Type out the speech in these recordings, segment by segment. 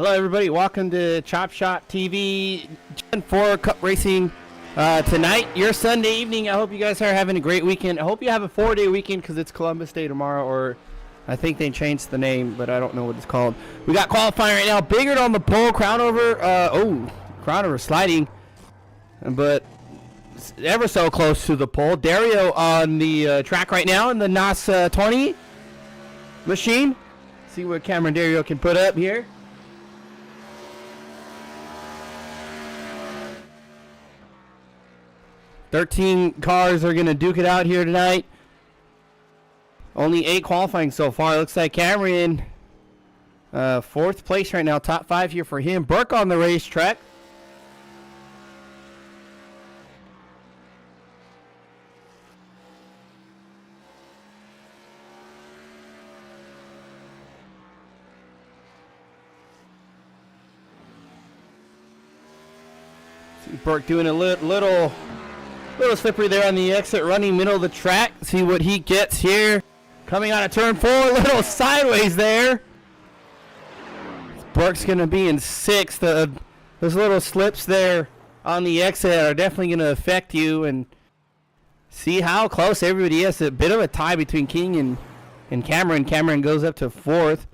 Hello, everybody. Welcome to ChopShop TV Gen4 Cup Racing tonight. Your Sunday evening. I hope you guys are having a great weekend. I hope you have a 4-day weekend because it's Columbus Day tomorrow, or I think they changed the name, but I don't know what it's called. We got qualifying right now. Biggert on the pole. Crown over. Crown over sliding, but ever so close to the pole. Dario on the track right now in the NAS 20 machine. See what Cameron Dario can put up here. $13 cars are going to duke it out here tonight. Only 8 qualifying so far. Looks like Cameron, 4th place right now. Top 5 here for him. Burke on the racetrack. See Burke doing a little slippery there on the exit, running middle of the track. See what he gets here. Coming out of turn 4, a little sideways there. Burke's going to be in 6th. Those little slips there on the exit are definitely going to affect you. And see how close everybody is. A bit of a tie between King and Cameron. Cameron goes up to 4th.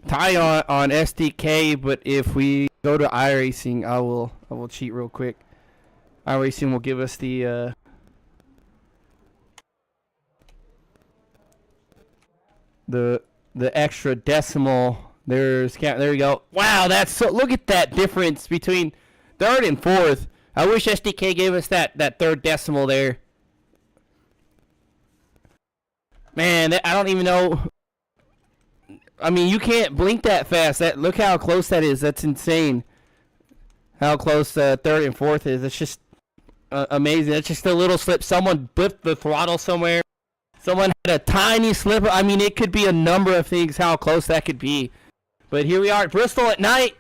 Tie on SDK, but if we go to iRacing, I will cheat real quick. iRacing will give us the extra decimal. There we go. Wow, that's so. Look at that difference between 3rd and 4th. I wish SDK gave us that 3rd decimal there. Man, I don't even know. I mean, you can't blink that fast. Look how close that is. That's insane. How close 3rd and 4th is. It's just amazing. It's just a little slip. Someone blipped the throttle somewhere. Someone had a tiny slip. I mean, it could be a number of things how close that could be. But here we are at Bristol at night.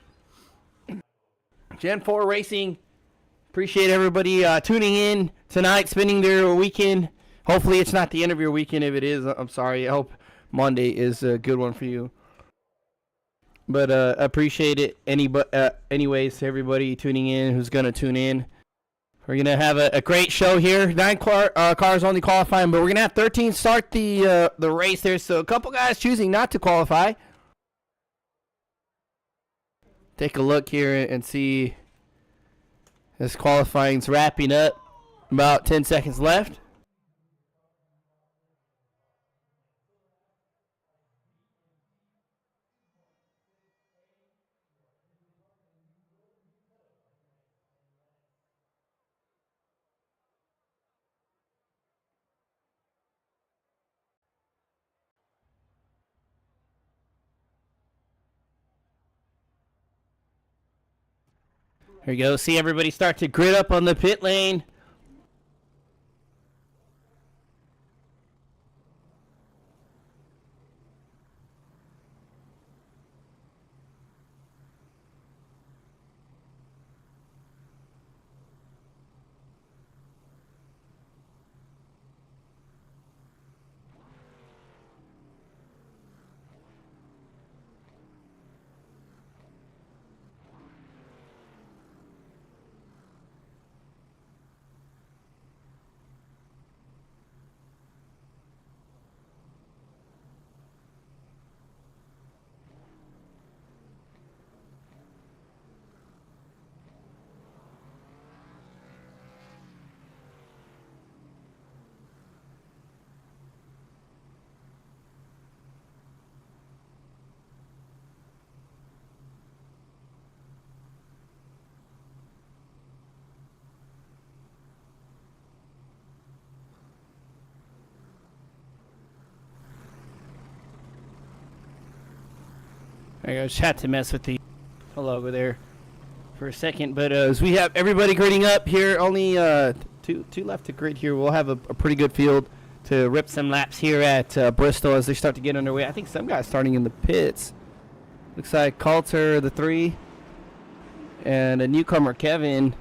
Gen 4 Racing. Appreciate everybody tuning in tonight, spending their weekend. Hopefully it's not the end of your weekend. If it is, I'm sorry. I hope Monday is a good one for you. But appreciate it. Anyways, to everybody tuning in who's going to tune in. We're going to have a great show here. 9 cars only qualifying, but we're going to have 13 start the race there. So a couple guys choosing not to qualify. Take a look here and see this qualifying's wrapping up. About 10 seconds left. Here we go. See everybody start to grid up on the pit lane. I just had to mess with the logo there for a second, but as we have everybody grading up here, only two left to grid here. We'll have a pretty good field to rip some laps here at Bristol as they start to get underway. I think some guys starting in the pits. Looks like Coulter, the 3, and a newcomer, Kevin,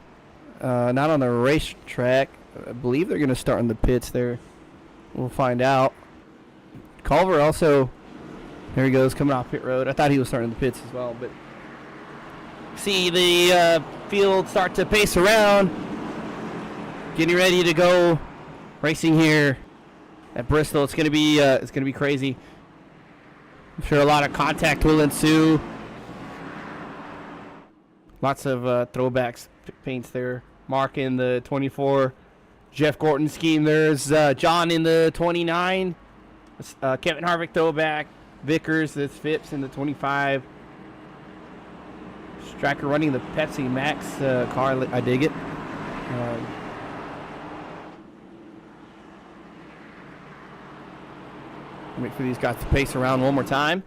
not on the racetrack. I believe they're going to start in the pits there. We'll find out. Culver also There he goes, coming off pit road. I thought he was starting the pits as well, but see the field start to pace around. Getting ready to go racing here at Bristol. It's gonna be crazy. I'm sure a lot of contact will ensue. Lots of throwbacks, paints there. Mark in the 24 Jeff Gordon scheme. There's John in the 29. Kevin Harvick throwback. Vickers, that's Phipps in the 25. Striker running the Pepsi Max car. I dig it. Wait for these guys to pace around one more time.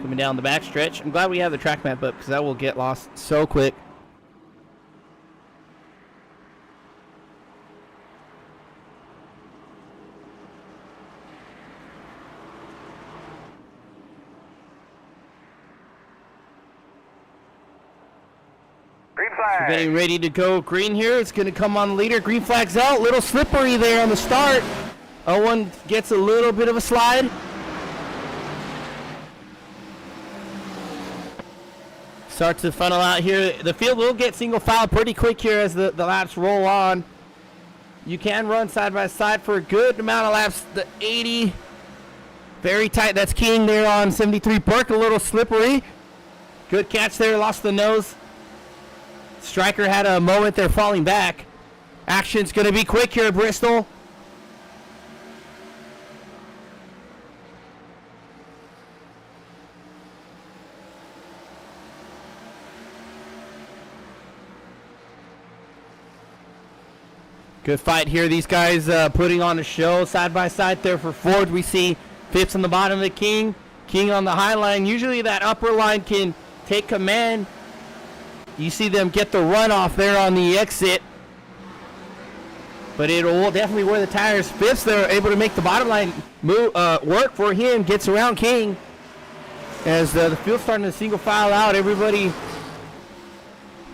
Coming down the back stretch. I'm glad we have the track map up because that will get lost so quick. Green flag. We're getting ready to go green here. It's going to come on the leader. Green flag's out. Little slippery there on the start. Owen gets a little bit of a slide. Starts to funnel out here. The field will get single file pretty quick here as the laps roll on. You can run side by side for a good amount of laps. The 80, very tight. That's King there on 73. Burke, a little slippery. Good catch there, lost the nose. Striker had a moment there falling back. Action's going to be quick here at Bristol. Good fight here. These guys putting on a show side by side there for Ford. We see Phipps on the bottom of the King. King on the high line. Usually that upper line can take command. You see them get the run off there on the exit. But it will definitely wear the tires. Phipps, they're able to make the bottom line move, work for him. Gets around King. As the field's starting to single file out. Everybody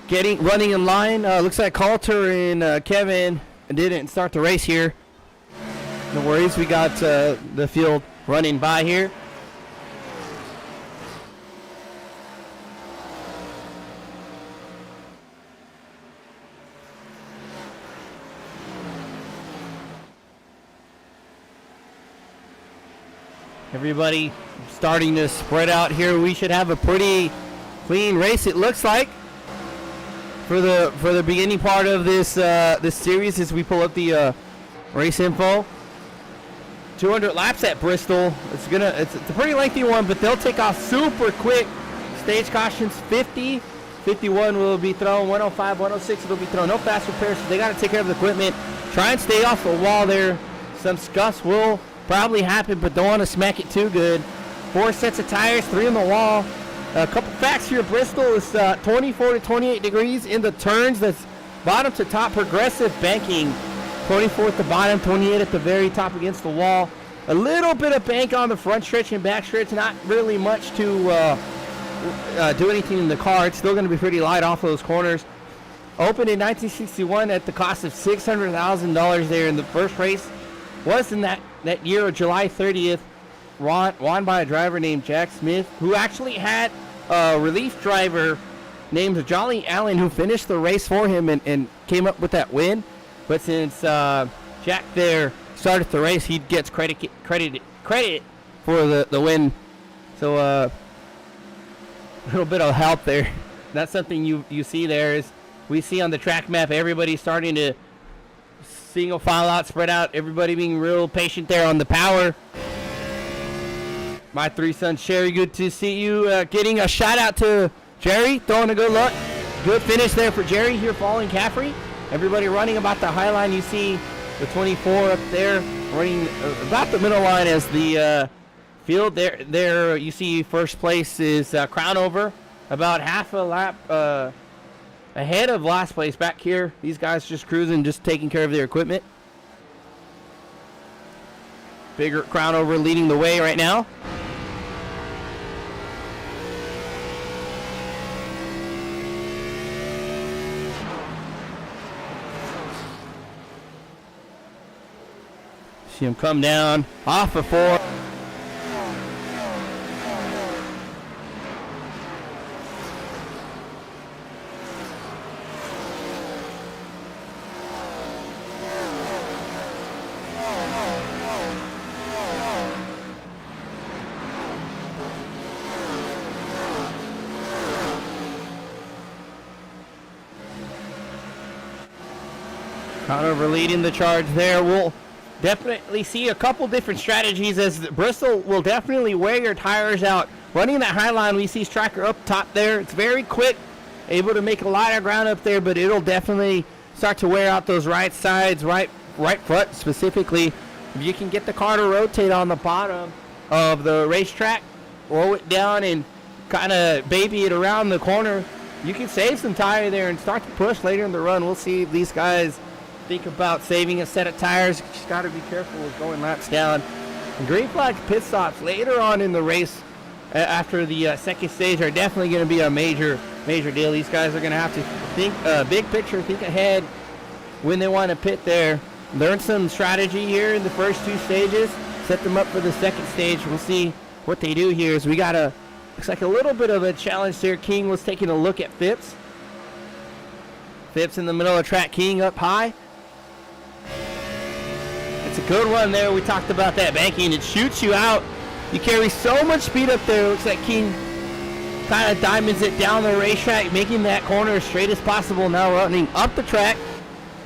running in line. Looks like Coulter and Kevin didn't start the race here. No worries, we got the field running by here. Everybody starting to spread out here. We should have a pretty clean race, it looks like, for the beginning part of this this series as we pull up the race info. 200 laps at Bristol. It's a pretty lengthy one, but they'll take off super quick. Stage cautions 50, 51 will be thrown, 105, 106 will be thrown. No fast repairs, so they got to take care of the equipment. Try and stay off the wall there. Some scuffs will probably happen, but don't want to smack it too good. 4 sets of tires, 3 on the wall. A couple facts here. Bristol is 24 to 28 degrees in the turns. That's bottom to top progressive banking. 24 at the bottom, 28 at the very top against the wall. A little bit of bank on the front stretch and back stretch. Not really much to do anything in the car. It's still going to be pretty light off those corners. Opened in 1961 at the cost of $600,000 there in the first race. Was in that year of July 30th. Won by a driver named Jack Smith, who actually had a relief driver named Jolly Allen who finished the race for him and came up with that win. But since Jack there started the race, he gets credit for the win. So a little bit of help there. That's something you see there. Is we see on the track map everybody starting to single file out, spread out. Everybody being real patient there on the power. My 3 sons, Sherry, good to see you. Getting a shout out to Jerry, throwing a good look. Good finish there for Jerry here following Caffrey. Everybody running about the high line. You see the 24 up there running about the middle line as the field. There you see first place is Crown Over. About half a lap ahead of last place back here. These guys just cruising, just taking care of their equipment. Bigger Crown Over leading the way right now. See him come down off of 4. Crownover leading the charge there. We'll definitely see a couple different strategies as Bristol will definitely wear your tires out. Running that high line, we see Striker up top there. It's very quick, able to make a lot of ground up there, but it'll definitely start to wear out those right sides, right front specifically. If you can get the car to rotate on the bottom of the racetrack, roll it down and kind of baby it around the corner, you can save some tire there and start to push later in the run. We'll see if these guys think about saving a set of tires. Just got to be careful with going laps down. And green flag pit stops later on in the race after the second stage are definitely going to be a major deal. These guys are going to have to think big picture, think ahead when they want to pit there. Learn some strategy here in the first two stages, set them up for the second stage. We'll see what they do here. So we got looks like a little bit of a challenge there. King was taking a look at Phipps. Phipps in the middle of the track, King up high. It's a good one there. We talked about that banking. It shoots you out. You carry so much speed up there. It looks like King kind of diamonds it down the racetrack, making that corner as straight as possible. Now running up the track.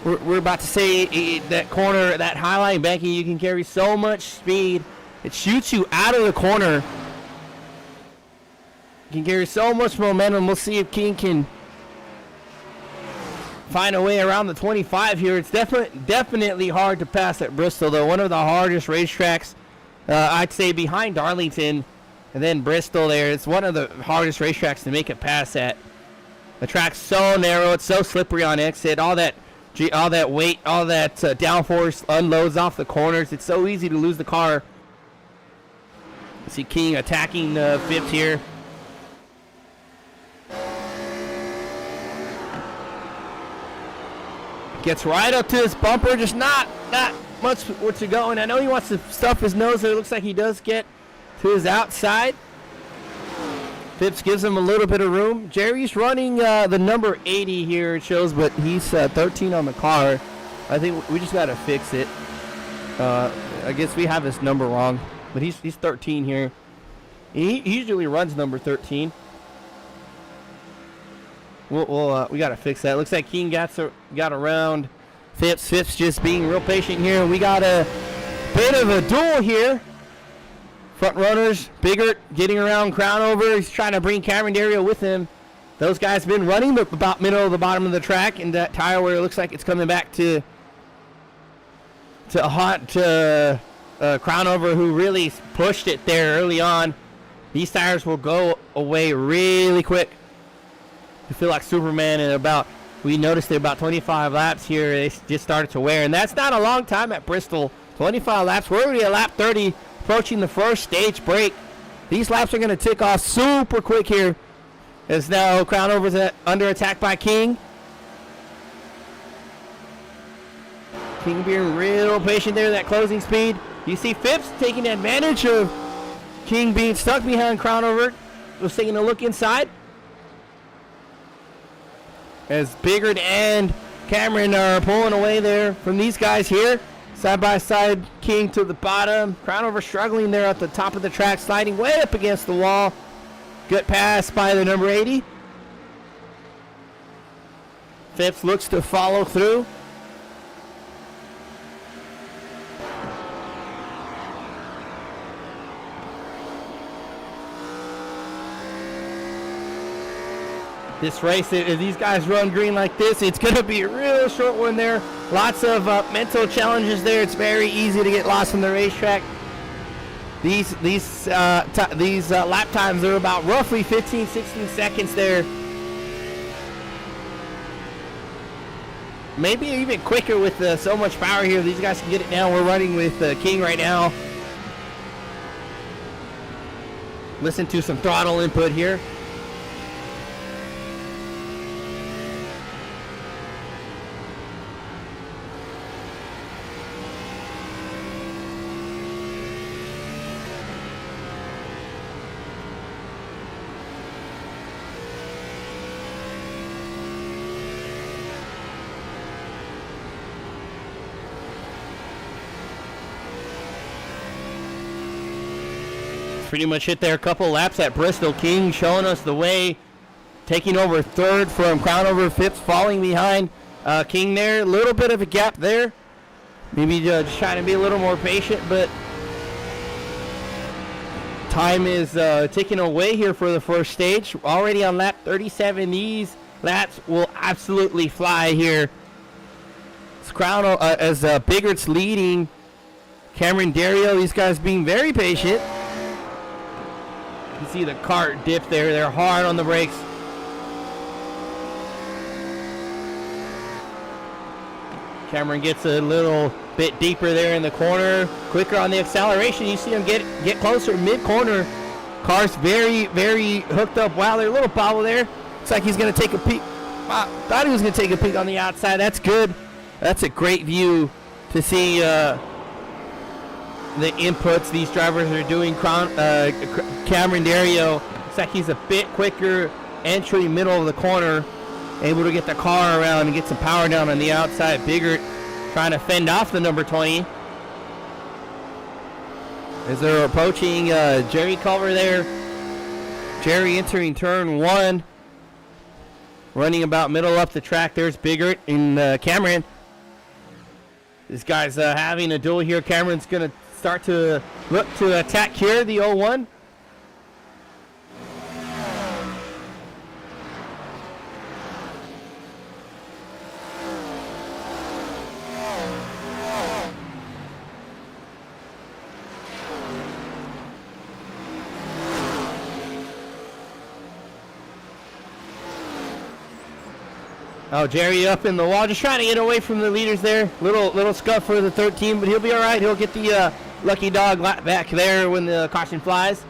We're about to say that corner, that high line banking, you can carry so much speed. It shoots you out of the corner. You can carry so much momentum. We'll see if King can find a way around the 25 here. It's definitely hard to pass at Bristol, though. One of the hardest racetracks, I'd say, behind Darlington and then Bristol there. It's one of the hardest racetracks to make a pass at. The track's so narrow. It's so slippery on exit. All that weight, all that downforce unloads off the corners. It's so easy to lose the car. See King attacking Phipps here. Gets right up to his bumper, just not much where to go. And I know he wants to stuff his nose there. It looks like he does get to his outside. Phipps gives him a little bit of room. Jerry's running the number 80 here, it shows, but he's 13 on the car. I think we just got to fix it. I guess we have his number wrong, but he's 13 here. He usually runs number 13. We got to fix that. Looks like King got around Phipps. Phipps just being real patient here. We got a bit of a duel here. Front runners, Biggert getting around Crownover. He's trying to bring Cameron Dario with him. Those guys been running about middle of the bottom of the track, and that tire where it looks like it's coming back to haunt Crownover, who really pushed it there early on. These tires will go away really quick. You feel like Superman, and we noticed about 25 laps here, they just started to wear, and that's not a long time at Bristol. 25 laps. We're already at lap 30. Approaching the first stage break. These laps are going to tick off super quick here. As now Crownover's under attack by King. King being real patient there, that closing speed. You see Phipps taking advantage of King being stuck behind Crownover. Was taking a look inside. As Biggert and Cameron are pulling away there from these guys here. Side by side, King to the bottom. Crownover struggling there at the top of the track, sliding way up against the wall. Good pass by the number 80. Phipps looks to follow through. This race, if these guys run green like this, it's going to be a real short one there. Lots of mental challenges there. It's very easy to get lost on the racetrack. These lap times are about roughly 15, 16 seconds there. Maybe even quicker with so much power here. These guys can get it now. We're running with King right now. Listen to some throttle input here. Pretty much hit there a couple laps at Bristol. King showing us the way, taking over third from Crownover. Phipps falling behind. King there. A little bit of a gap there. Maybe just trying to be a little more patient, but time is ticking away here for the first stage. Already on lap 37. These laps will absolutely fly here. It's Crown as Biggert's leading. Cameron Dario, these guys being very patient. You see the cart dip there. They're hard on the brakes. Cameron gets a little bit deeper there in the corner. Quicker on the acceleration. You see him get closer mid-corner. Car's very, very hooked up. Wow, there's a little bobble there. Looks like he's going to take a peek. Thought he was going to take a peek on the outside. That's good. That's a great view to see the inputs these drivers are doing. Cameron Dario, looks like he's a bit quicker. Entry middle of the corner. Able to get the car around and get some power down on the outside. Biggert trying to fend off the number 20. As they're approaching Jerry Culver there. Jerry entering turn 1. Running about middle up the track. There's Biggert and Cameron. This guy's having a duel here. Cameron's going to start to look to attack here, the 01. Oh, Jerry up in the wall, just trying to get away from the leaders there. Little scuff for the 13, but he'll be all right. He'll get the lucky dog back there when the caution flies.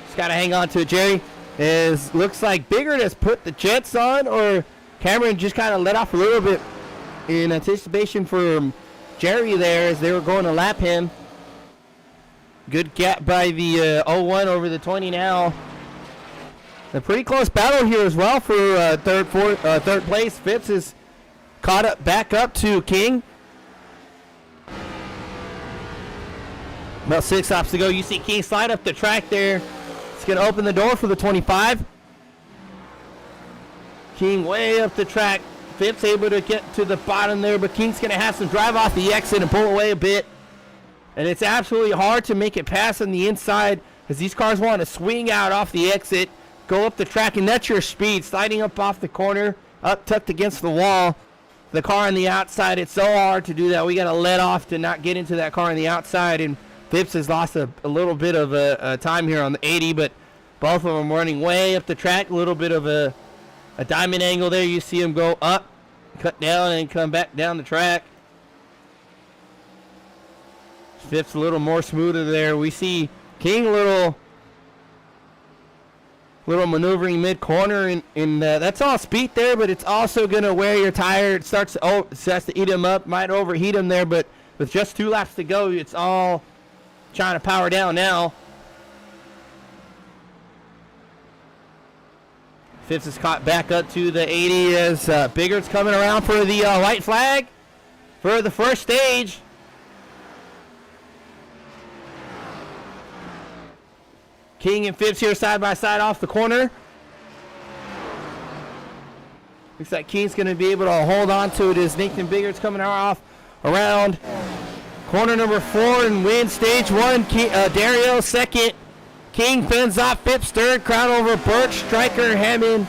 Just got to hang on to it, Jerry. Looks like Biggert has put the jets on, or Cameron just kind of let off a little bit in anticipation for Jerry there as they were going to lap him. Good gap by the 01 over the 20 now. A pretty close battle here as well for third place. Phipps is caught up back up to King. About 6 laps to go. You see King slide up the track there. It's going to open the door for the 25. King way up the track. Phipps able to get to the bottom there, but King's going to have some drive off the exit and pull away a bit. And it's absolutely hard to make it pass on the inside as these cars want to swing out off the exit. Go up the track, and that's your speed. Sliding up off the corner, up tucked against the wall. The car on the outside, it's so hard to do that. We got to let off to not get into that car on the outside, and Phipps has lost a little bit of a time here on the 80, but both of them running way up the track. A little bit of a diamond angle there. You see them go up, cut down, and come back down the track. Phipps a little more smoother there. We see King a little maneuvering mid-corner, and that's all speed there, but it's also going to wear your tire. It starts to eat him up, might overheat him there, but with just 2 laps to go, it's all trying to power down now. Phipps is caught back up to the 80 as Biggert's coming around for the white flag for the first stage. King and Phipps here side by side off the corner. Looks like King's going to be able to hold on to it as Nathan Biggert's coming off around corner number 4 and wins stage 1. Dario second. King fends off Phipps third. Crown over Birch, Stryker, Hammond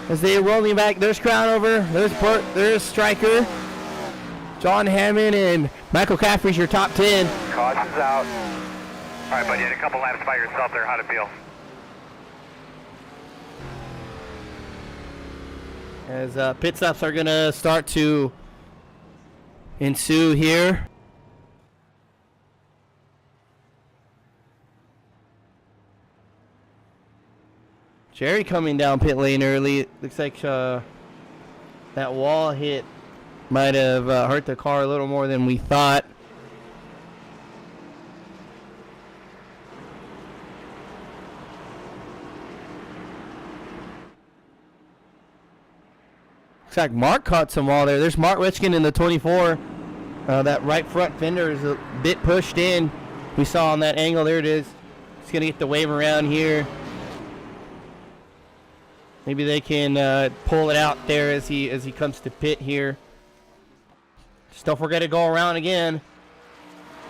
as they are rolling back. There's Crown over. There's Burt. There's Stryker. John Hammond and Michael Caffrey's your top 10. Caution's out. All right, buddy, you had a couple laps by yourself there. How'd it feel? As pit stops are going to start to ensue here. Jerry coming down pit lane early. Looks like that wall hit might have hurt the car a little more than we thought. Looks like Mark caught some wall there. There's Mark Witchkin in the 24. That right front fender is a bit pushed in. We saw on that angle. There it is. He's going to get the wave around here. Maybe they can pull it out there as he comes to pit here. Just don't forget to go around again.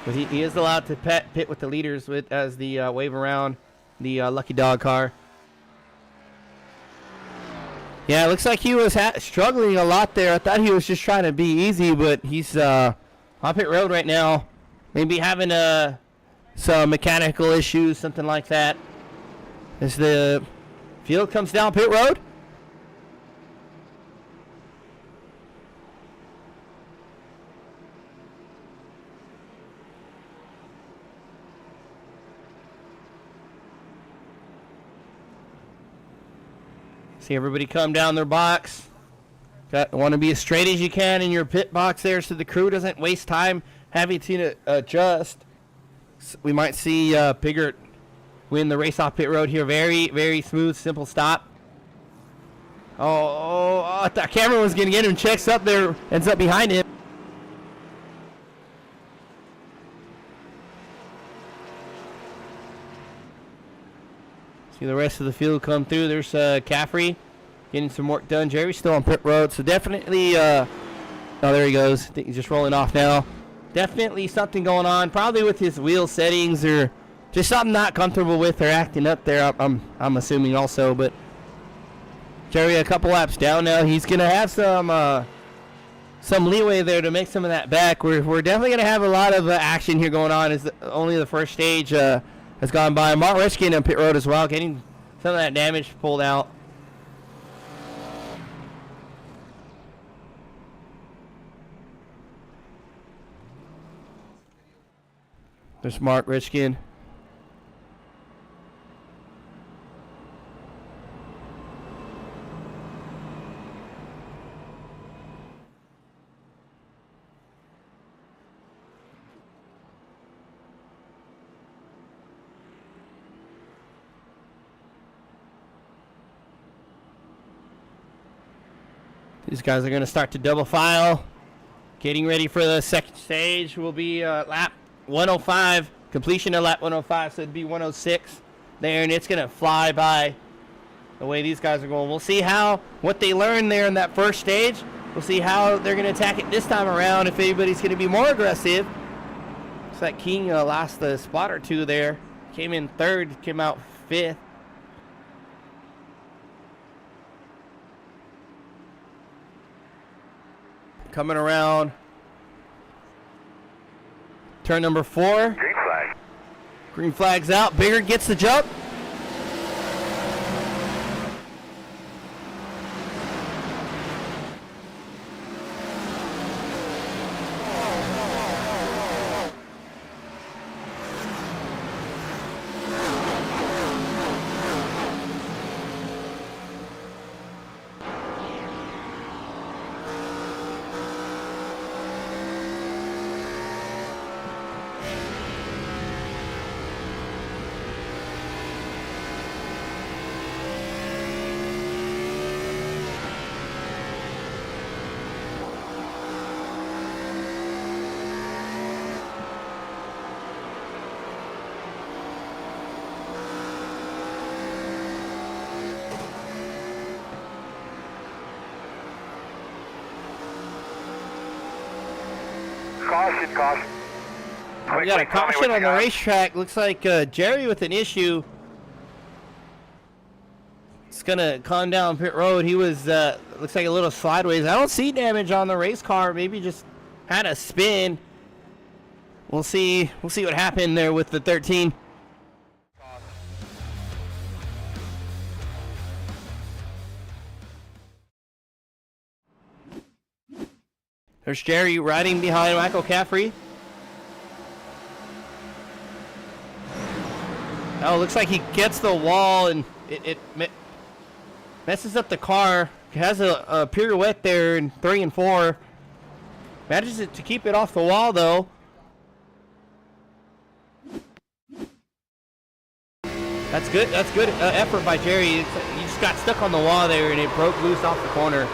But he is allowed to pit with the leaders with as the wave around the Lucky Dog car. Yeah, it looks like he was struggling a lot there. I thought he was just trying to be easy, but he's on pit road right now. Maybe having some mechanical issues, something like that. As the field comes down pit road. See everybody come down their box. Want to be as straight as you can in your pit box there so the crew doesn't waste time having to adjust. So we might see Piggott win the race off pit road here. Very, very smooth, simple stop. I thought Cameron was going to get him. Checks up there, ends up behind him. See the rest of the field come through. There's Caffrey getting some work done. Jerry's still on pit road, so definitely. Oh, there he goes. I think he's just rolling off now. Definitely something going on. Probably with his wheel settings or just something not comfortable with or acting up there. I'm assuming also, but Jerry a couple laps down now. He's gonna have some leeway there to make some of that back. We're definitely gonna have a lot of action here going on. As only the first stage has gone by. Mark Rishkin on pit road as well, getting some of that damage pulled out. There's Mark Rishkin. These guys are going to start to double file. Getting ready for the second stage will be lap 105. Completion of lap 105, so it'd be 106 there, and it's going to fly by the way these guys are going. We'll see what they learned there in that first stage. We'll see how they're going to attack it this time around, if anybody's going to be more aggressive. Looks like King lost a spot or two there. Came in third, came out fifth. Coming around turn number 4. Green flag. Green flag's out. Bigger gets the jump. Caution, caution. We got a caution on the racetrack. Looks like Jerry with an issue. It's gonna come down pit road. He was looks like a little sideways. I don't see damage on the race car. Maybe just had a spin. We'll see what happened there with the 13. There's Jerry riding behind Michael Caffrey. Oh, looks like he gets the wall and it messes up the car. It has a pirouette there in 3 and 4. Manages it to keep it off the wall though. That's good. That's good effort by Jerry. He just got stuck on the wall there and it broke loose off the corner.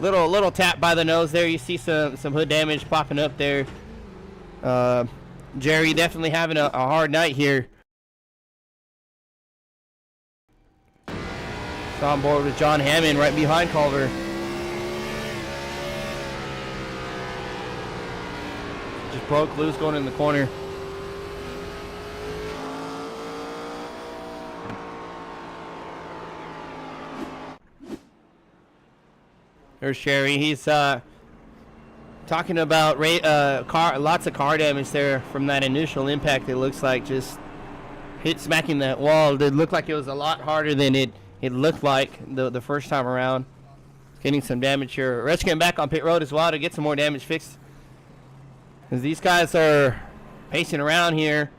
Little tap by the nose there. You see some hood damage popping up there. Jerry definitely having a hard night here. On board with John Hammond right behind Culver. just broke loose going in the corner. There's Sherry. He's talking about lots of car damage there from that initial impact. It looks like just hit smacking that wall. It looked like it was a lot harder than it looked like the first time around. Getting some damage here. Rich getting back on pit road as well to get some more damage fixed. Because these guys are pacing around here.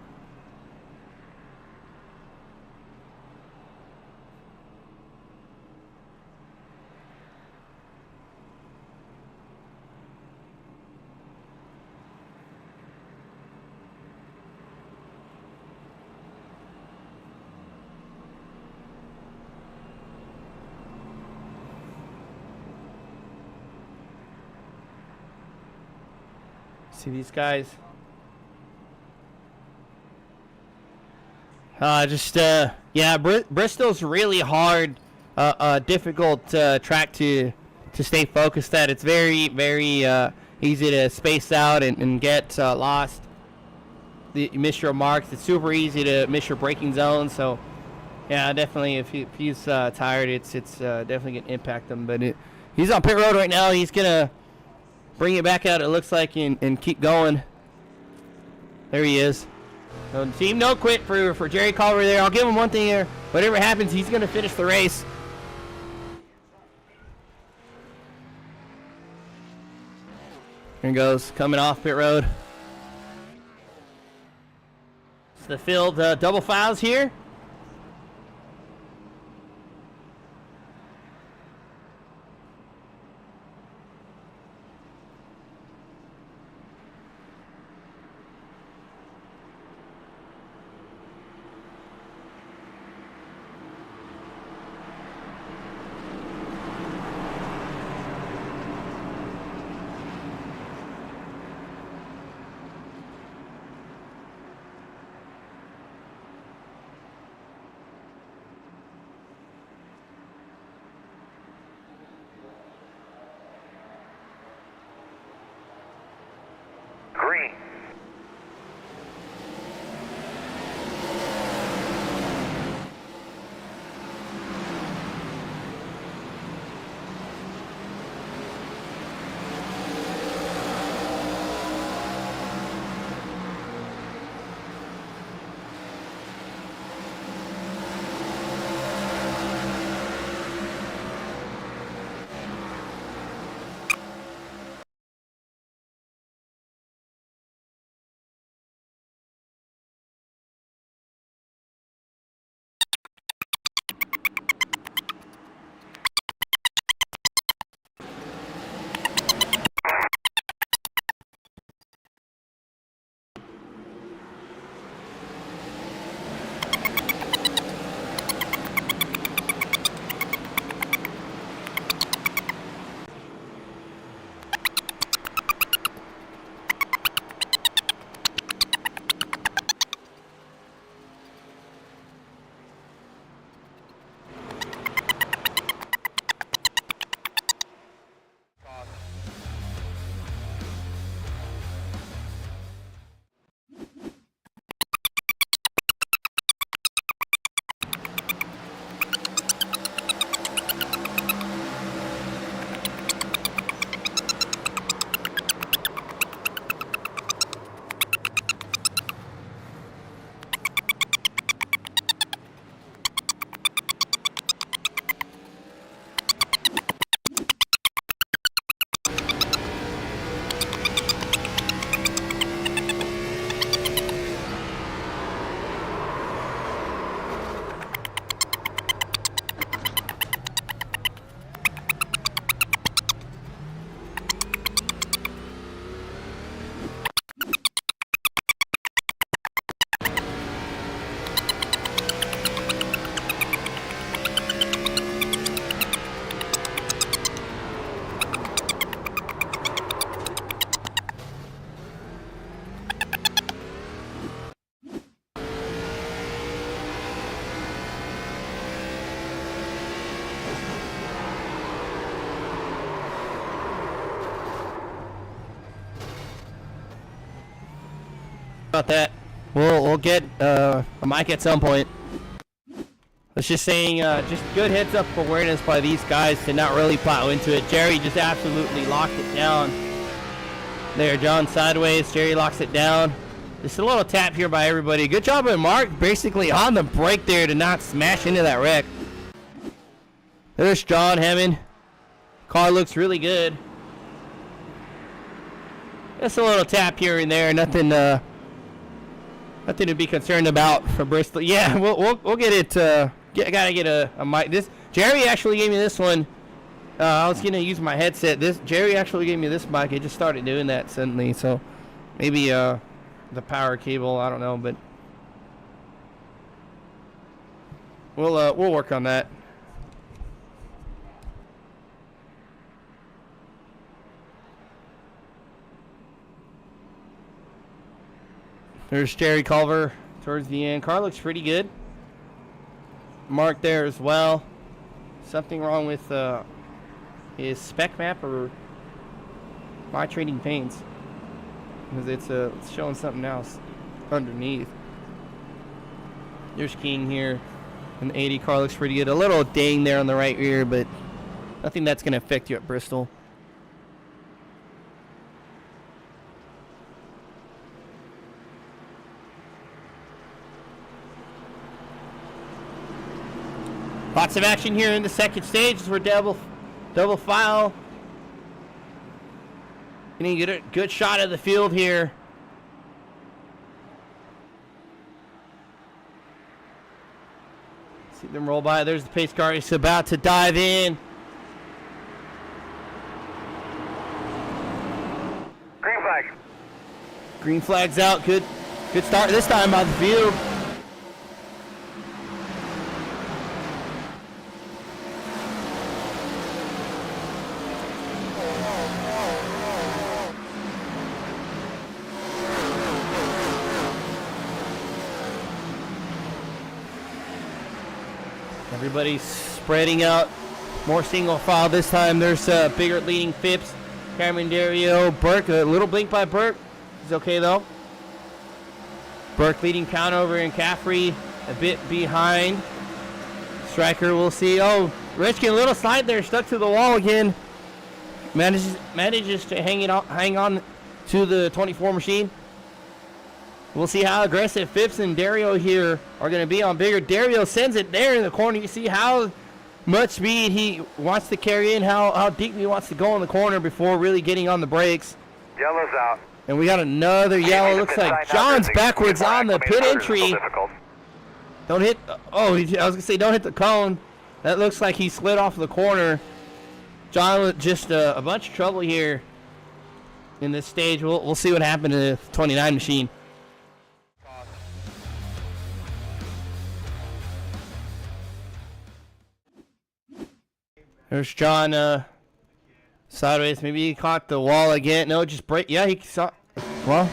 See these guys. Yeah, Bristol's really hard, difficult track to stay focused at. It's very, very easy to space out and get lost. You miss your marks. It's super easy to miss your braking zone. So, yeah, definitely if he's tired, it's definitely going to impact him. But he's on pit road right now. He's going to bring it back out, it looks like, and keep going. There he is. So team no quit for Jerry Culver there. I'll give him one thing here. Whatever happens, he's going to finish the race. Here he goes, coming off pit road. It's the field double files here. About that. We'll get a mic at some point. Let's just saying, just good heads up awareness by these guys to not really plow into it. Jerry just absolutely locked it down. There, John sideways. Jerry locks it down. Just a little tap here by everybody. Good job by Mark, basically on the brake there to not smash into that wreck. There's John Hammond. Car looks really good. Just a little tap here and there. Nothing to be concerned about for Bristol. Yeah, we'll get it. Gotta get a mic. This Jerry actually gave me this one. I was gonna use my headset. Jerry actually gave me this mic. It just started doing that suddenly. So maybe the power cable. I don't know, but we'll work on that. There's Jerry Culver towards the end. Car looks pretty good. Mark there as well. Something wrong with his spec map or my trading paints, because it's showing something else underneath. There's King here. An 80 car looks pretty good. A little ding there on the right rear, but nothing that's going to affect you at Bristol. Lots of action here in the second stage as we're double file. Getting a good shot of the field here. See them roll by. There's the pace car. He's about to dive in. Green flag. Green flag's out. Good start this time by the field. Everybody's spreading out. More single file this time. There's bigger leading Phipps. Cameron Dario. Burke. A little blink by Burke. He's okay though. Burke leading Conover and Caffrey a bit behind. Stryker, we'll see. Oh, Richkin, a little slide there. Stuck to the wall again. Manages to hang on to the 24 machine. We'll see how aggressive Phipps and Dario here are going to be on bigger. Dario sends it there in the corner. You see how much speed he wants to carry in, how deep he wants to go in the corner before really getting on the brakes. Yellow's out. And we got another yellow. Looks like John's backwards on the pit entry. Don't hit. Oh, I was going to say don't hit the cone. That looks like he slid off the corner. John with just a bunch of trouble here in this stage. We'll see what happened to the 29 machine. There's John sideways. Maybe he caught the wall again. No, just break. Yeah, he saw. Well,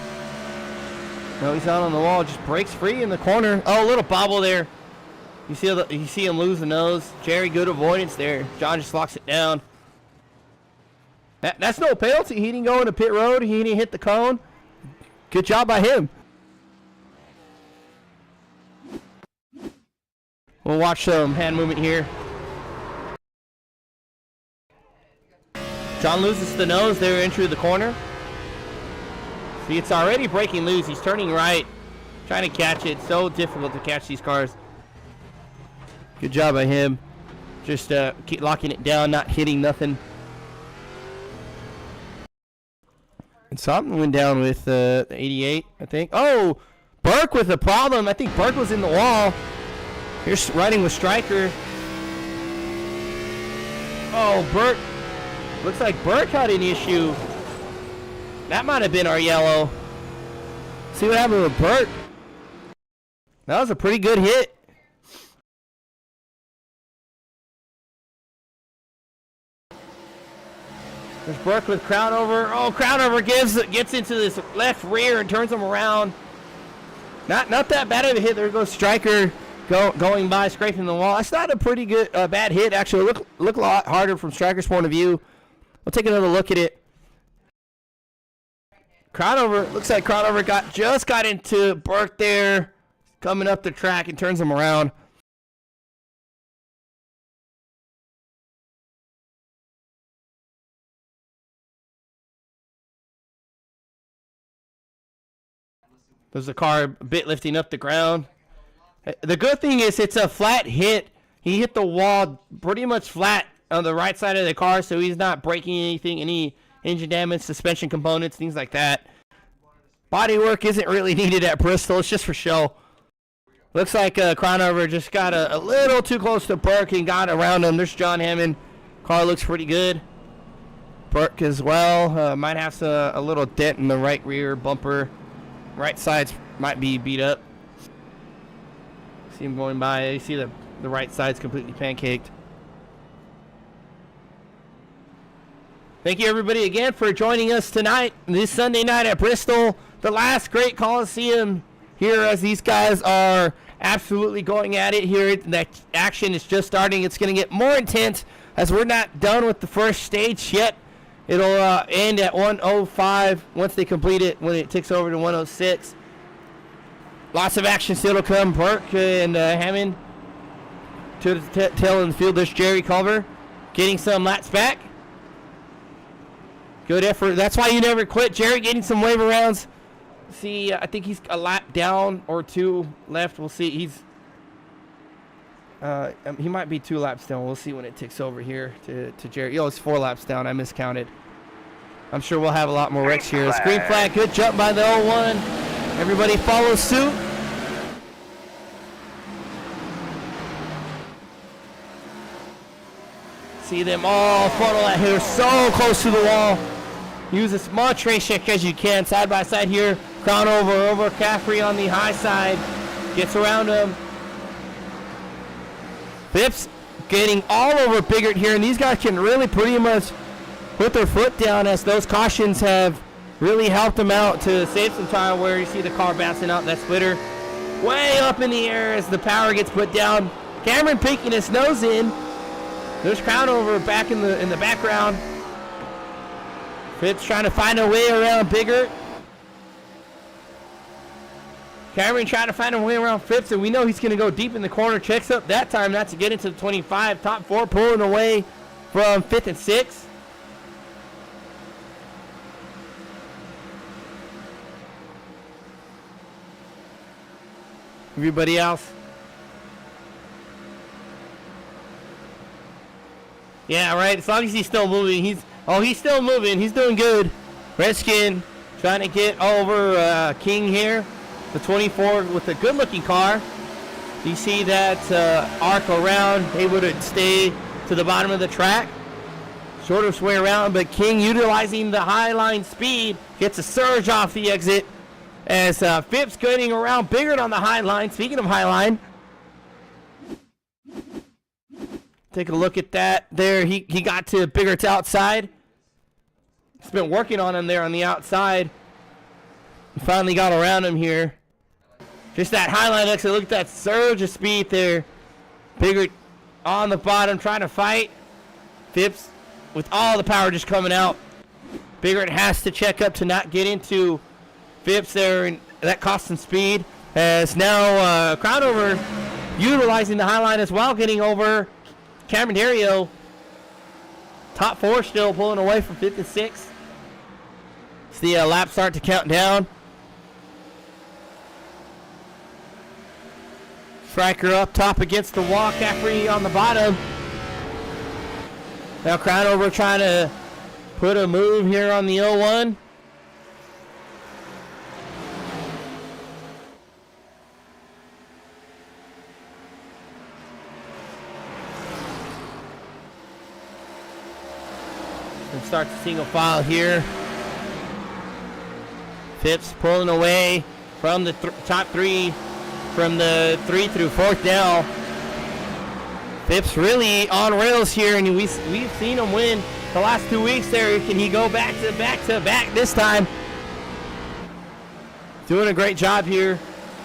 no, he's out on the wall. Just breaks free in the corner. Oh, a little bobble there. You see him lose the nose. Jerry, good avoidance there. John just locks it down. That's no penalty. He didn't go into pit road. He didn't hit the cone. Good job by him. We'll watch some hand movement here. John loses the nose there into the corner. See, it's already breaking loose. He's turning right, trying to catch it. So difficult to catch these cars. Good job by him. Just keep locking it down, not hitting nothing. And something went down with the 88, I think. Oh, Burke with a problem. I think Burke was in the wall. Here's riding with Stryker. Oh, Burke. Looks like Burke had an issue. That might have been our yellow. See what happened with Burke. That was a pretty good hit. There's Burke with Crownover. Oh, Crownover gets into this left rear and turns him around. Not that bad of a hit. There goes Stryker going by, scraping the wall. That's not a pretty good bad hit. Actually, look a lot harder from Stryker's point of view. We'll take another look at it. Crownover, looks like Crownover just got into Burke there, coming up the track and turns him around. There's the car a bit lifting up the ground. The good thing is it's a flat hit. He hit the wall pretty much flat on the right side of the car, so he's not breaking anything, any engine damage, suspension components, things like that. Body work isn't really needed at Bristol. It's just for show. Looks like Crownover just got a little too close to Burke and got around him. There's John Hammond. Car looks pretty good. Burke as well. Might have a little dent in the right rear bumper. Right sides might be beat up. See him going by. You see the right side's completely pancaked. Thank you everybody again for joining us tonight, this Sunday night at Bristol. The last great Coliseum here as these guys are absolutely going at it here. The action is just starting. It's going to get more intense as we're not done with the first stage yet. It'll end at 1:05 once they complete it, when it ticks over to 1:06. Lots of action still to come. Burke and Hammond to the tail of the field. There's Jerry Culver getting some laps back. Good effort. That's why you never quit. Jerry getting some wave rounds. See, I think he's a lap down or two left. We'll see. He might be 2 laps down. We'll see when it ticks over here to Jerry. It's 4 laps down. I miscounted. I'm sure we'll have a lot more wrecks here. The green flag. Good jump by the 01. Everybody follow suit. See them all funnel out here so close to the wall. Use as much race check as you can. Side by side here. Crownover over Caffrey on the high side. Gets around him. Phipps getting all over Biggert here. And these guys can really pretty much put their foot down as those cautions have really helped them out to save some time, where you see the car bouncing out that splitter. Way up in the air as the power gets put down. Cameron peeking his nose in. There's Crownover back in the background. Phipps trying to find a way around Biggert. Cameron trying to find a way around Phipps, and we know he's going to go deep in the corner. Checks up that time not to get into the 25. Top 4 pulling away from 5th and 6th. Everybody else. Yeah, right. As long as he's still moving. He's still moving. He's doing good. Redskin trying to get over King here. The 24 with a good-looking car. You see that arc around, able to stay to the bottom of the track. Shortest way around, but King utilizing the high line speed gets a surge off the exit as Phipps getting around Biggert on the high line. Speaking of high line, take a look at that there. He got to Biggert's outside. He's been working on him there on the outside. He finally got around him here. Just that high line exit. Look at that surge of speed there. Biggert on the bottom trying to fight. Phipps with all the power just coming out. Biggert has to check up to not get into Phipps there, and that cost him speed. As now Crownover utilizing the high line as well, getting over Cameron Dario. Top 4 still pulling away from 5th and 6th. It's the lap start to count down. Striker up top against the wall. Caffrey on the bottom. Now Crownover trying to put a move here on the 01. And starts a single file here. Phipps pulling away from the top 3. From the 3 through 4th down. Phipps really on rails here, and we've seen him win the last 2 weeks there. Can he go back to back this time? Doing a great job here.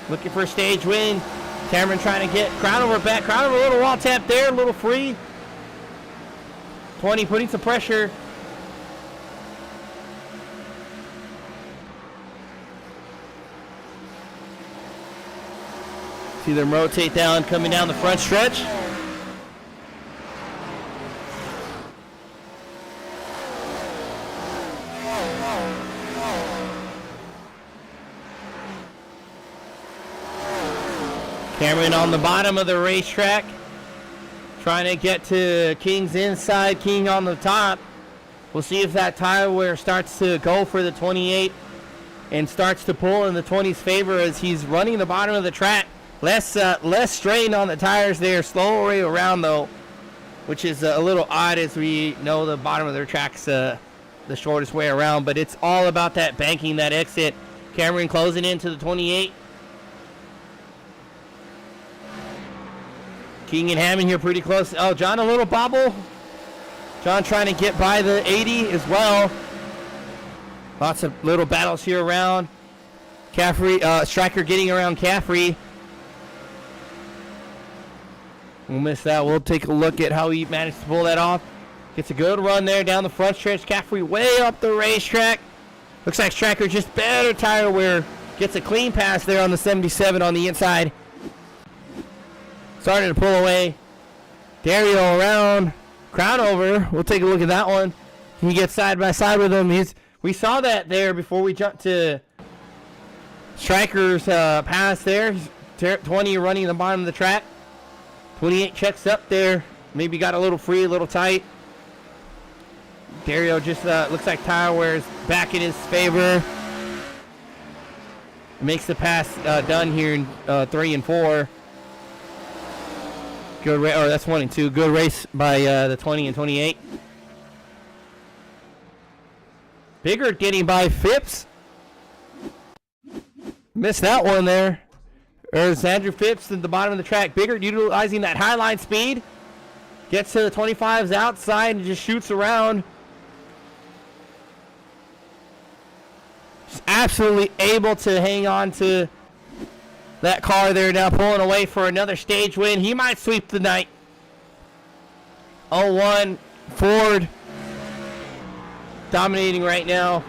Looking for a stage win. Cameron trying to get Crownover back. Crownover a little wall tap there, a little free. 20 putting some pressure. See them rotate down, coming down the front stretch. Cameron on the bottom of the racetrack, trying to get to King's inside, King on the top. We'll see if that tire wear starts to go for the 28 and starts to pull in the 20's favor as he's running the bottom of the track. Less strain on the tires there, slower around though, which is a little odd as we know the bottom of their track's the shortest way around, but it's all about that banking, that exit. Cameron closing into the 28. King and Hammond here pretty close. Oh, John, a little bobble. John trying to get by the 80 as well. Lots of little battles here around. Caffrey, Striker getting around Caffrey. We'll miss that. We'll take a look at how he managed to pull that off. Gets a good run there down the front stretch. Caffrey way up the racetrack. Looks like Striker just better tire wear. Gets a clean pass there on the 77 on the inside. Starting to pull away. Dario around. Crown over. We'll take a look at that one. Can you get side by side with him? We saw that there before we jumped to Striker's pass there. He's 20 running the bottom of the track. 28 checks up there. Maybe got a little free, a little tight. Dario just looks like tire wear is back in his favor. Makes the pass done here in 3 and 4. Good race, or that's 1 and 2. Good race by the 20 and 28. Biggert getting by Phipps. Missed that one there. There's Andrew Phipps at the bottom of the track. Biggert utilizing that high line speed. Gets to the 25s outside and just shoots around. Just absolutely able to hang on to that car there, now pulling away for another stage win. He might sweep the night. 0-1 Ford dominating right now.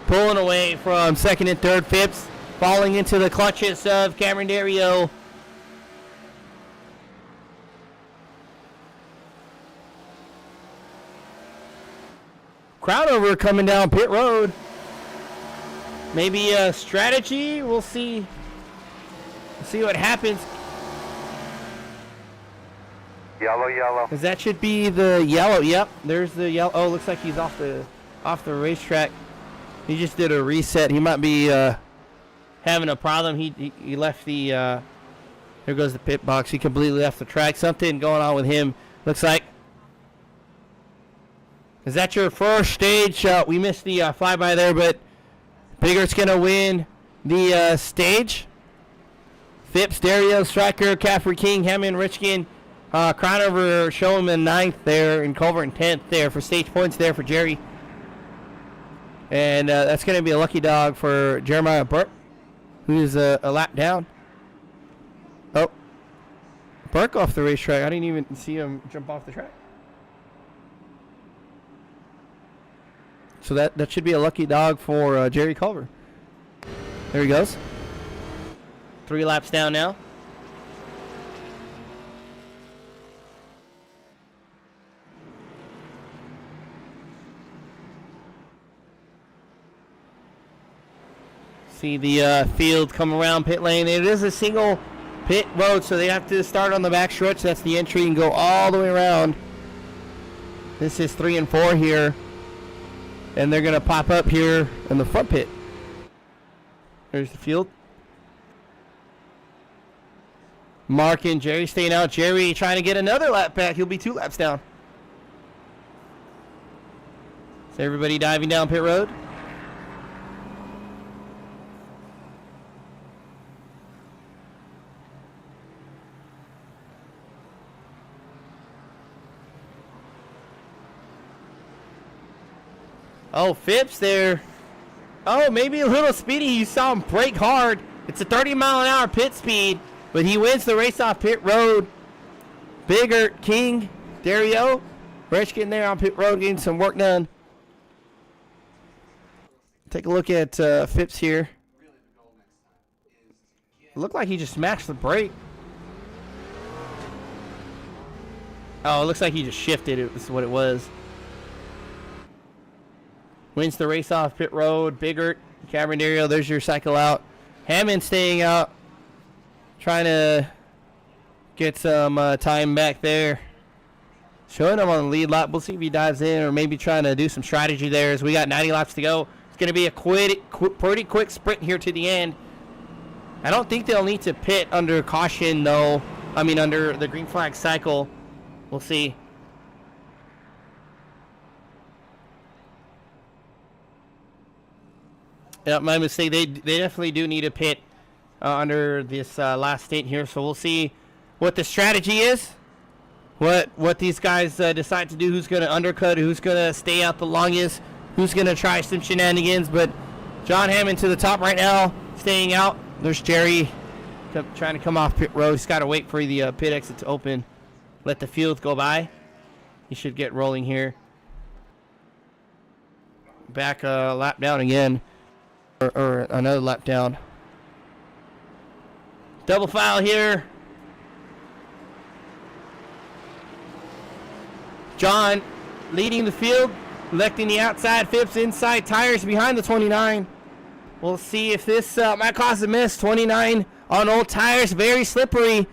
Pulling away from second and third. Phipps falling into the clutches of Cameron Dario. Crowdover coming down pit road. Maybe a strategy. We'll see. See what happens. Yellow. Because that should be the yellow. Yep, there's the yellow. Oh, looks like he's off the racetrack. He just did a reset. He might be having a problem. He left the. There goes the pit box. He completely left the track. Something going on with him. Looks like. Is that your first stage? We missed the flyby there, but Biggert's gonna win the stage. Phipps, Dario, Striker, Caffrey, King, Hammond, Richkin, Crownover, Showman 9th there, and Culver in 10th there for stage points there for Jerry. And that's going to be a lucky dog for Jeremiah Burke, who's a lap down. Oh, Burke off the racetrack. I didn't even see him jump off the track. So that should be a lucky dog for Jerry Culver. There he goes. 3 laps down now. See the field come around pit lane. It is a single pit road, so they have to start on the back stretch. That's the entry and go all the way around. This is 3 and 4 here. And they're going to pop up here in the front pit. There's the field. Mark and Jerry staying out. Jerry trying to get another lap back. He'll be 2 laps down. So everybody diving down pit road. Oh, Phipps there. Oh, maybe a little speedy. You saw him brake hard. It's a 30-mile-an-hour pit speed. But he wins the race off pit road. Biggert, King, Dario. Rich getting there on pit road, getting some work done. Take a look at Phipps here. It looked like he just smashed the brake. Oh, it looks like he just shifted. It was what it was. Wins the race off pit road. Biggert, Cameron Dario, there's your cycle out. Hammond staying out. Trying to get some time back there. Showing him on the lead lap. We'll see if he dives in or maybe trying to do some strategy there as we got 90 laps to go. It's going to be a pretty quick sprint here to the end. I don't think they'll need to pit under caution, though. I mean, under the green flag cycle. We'll see. Yeah, my mistake. They definitely do need a pit under this last stint here. So we'll see what the strategy is. What these guys decide to do. Who's going to undercut? Who's going to stay out the longest? Who's going to try some shenanigans? But John Hammond to the top right now, staying out. There's Jerry trying to come off pit road. He's got to wait for the pit exit to open. Let the field go by. He should get rolling here. Back a lap down again. Or another lap down. Double file here. John leading the field. Electing the outside. Phipps inside. Tires behind the 29. We'll see if this might cause a miss. 29 on old tires. Very slippery.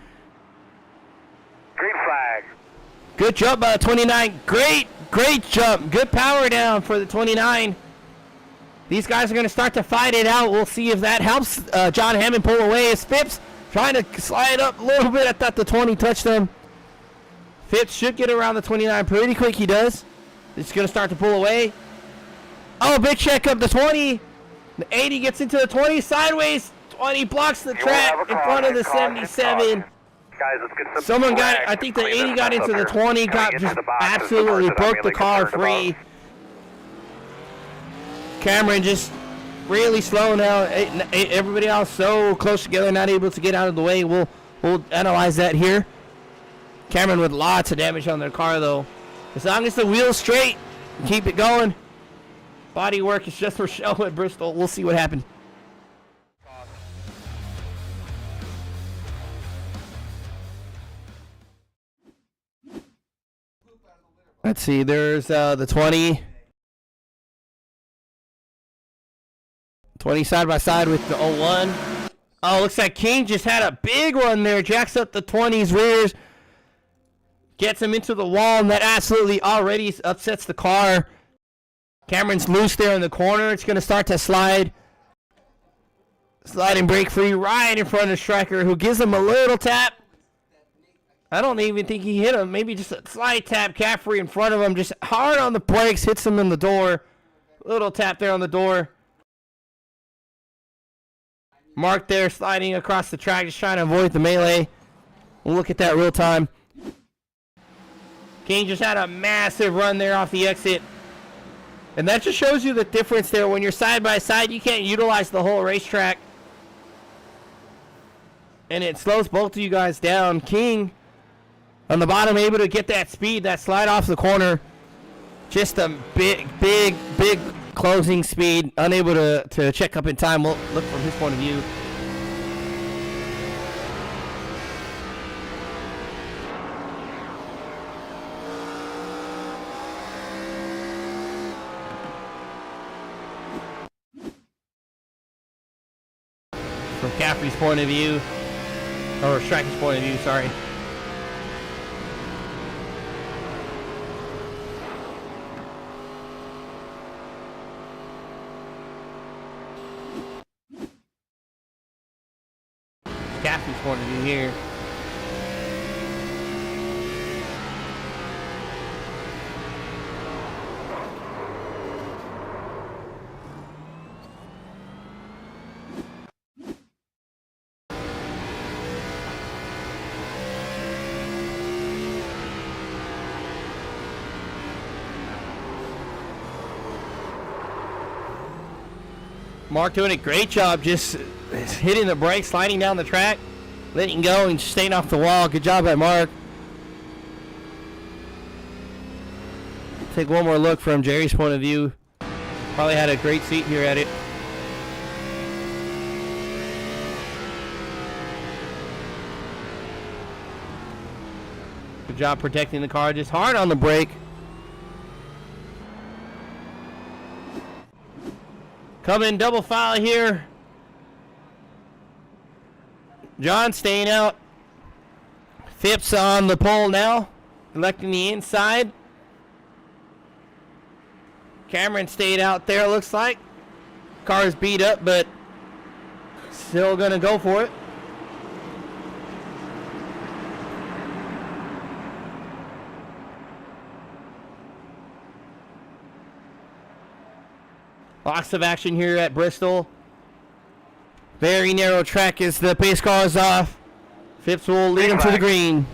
Green flag. Good jump by the 29. Great jump. Good power down for the 29. These guys are going to start to fight it out. We'll see if that helps John Hammond pull away. As Phipps trying to slide up a little bit. I thought the 20 touched him. Phipps should get around the 29 pretty quick. He does. It's going to start to pull away. Oh, big check up the 20. The 80 gets into the 20 sideways. 20 blocks the track in front of the 77. Guys, let's get some Someone got, I think the 80 got into the 20, got just absolutely broke the car free. Cameron just really slow now. Everybody else so close together, not able to get out of the way. We'll analyze that here. Cameron with lots of damage on their car, though. As long as the wheel's straight, keep it going. Body work is just for show at Bristol. We'll see what happens. Let's see. There's the 20. 20 side by side with the 01. Oh, looks like King just had a big one there. Jacks up the 20's rears. Gets him into the wall, and that absolutely already upsets the car. Cameron's loose there in the corner. It's going to start to slide. Slide and break free right in front of Stryker, who gives him a little tap. I don't even think he hit him. Maybe just a slight tap. Caffrey in front of him. Just hard on the brakes. Hits him in the door. Little tap there on the door. Mark there sliding across the track. Just trying to avoid the melee. We'll look at that real time. King just had a massive run there off the exit. And that just shows you the difference there. When you're side by side, you can't utilize the whole racetrack. And it slows both of you guys down. King on the bottom, able to get that speed, that slide off the corner. Just a big closing speed. Unable to check up in time. We'll look from his point of view. From Caffrey's point of view, or Stryker's point of view, sorry. Caffrey's point of view here. Mark doing a great job just hitting the brakes, sliding down the track, letting go and staying off the wall. Good job by Mark. Take one more look from Jerry's point of view. Probably had a great seat here at it. Good job protecting the car, just hard on the brake. Coming double file here. John staying out. Phipps on the pole now, electing the inside. Cameron stayed out there, looks like. Car's beat up, but still gonna go for it. Lots of action here at Bristol. Very narrow track as the pace car is off. Phipps will lead him to the green.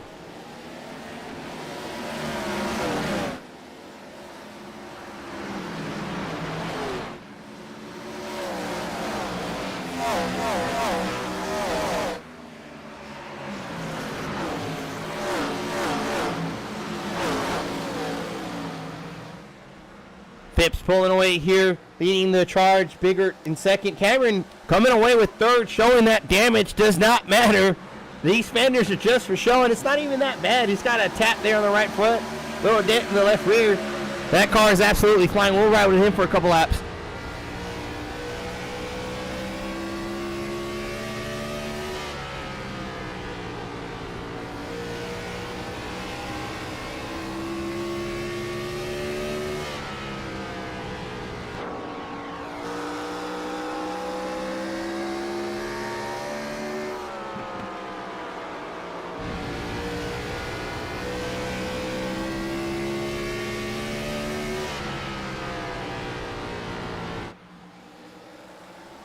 Phipps pulling away here, leading the charge. Bigger in second. Cameron coming away with third, showing that damage does not matter. These fenders are just for showing. It's not even that bad. He's got a tap there on the right front, little dent in the left rear. That car is absolutely flying. We'll ride with him for a couple laps.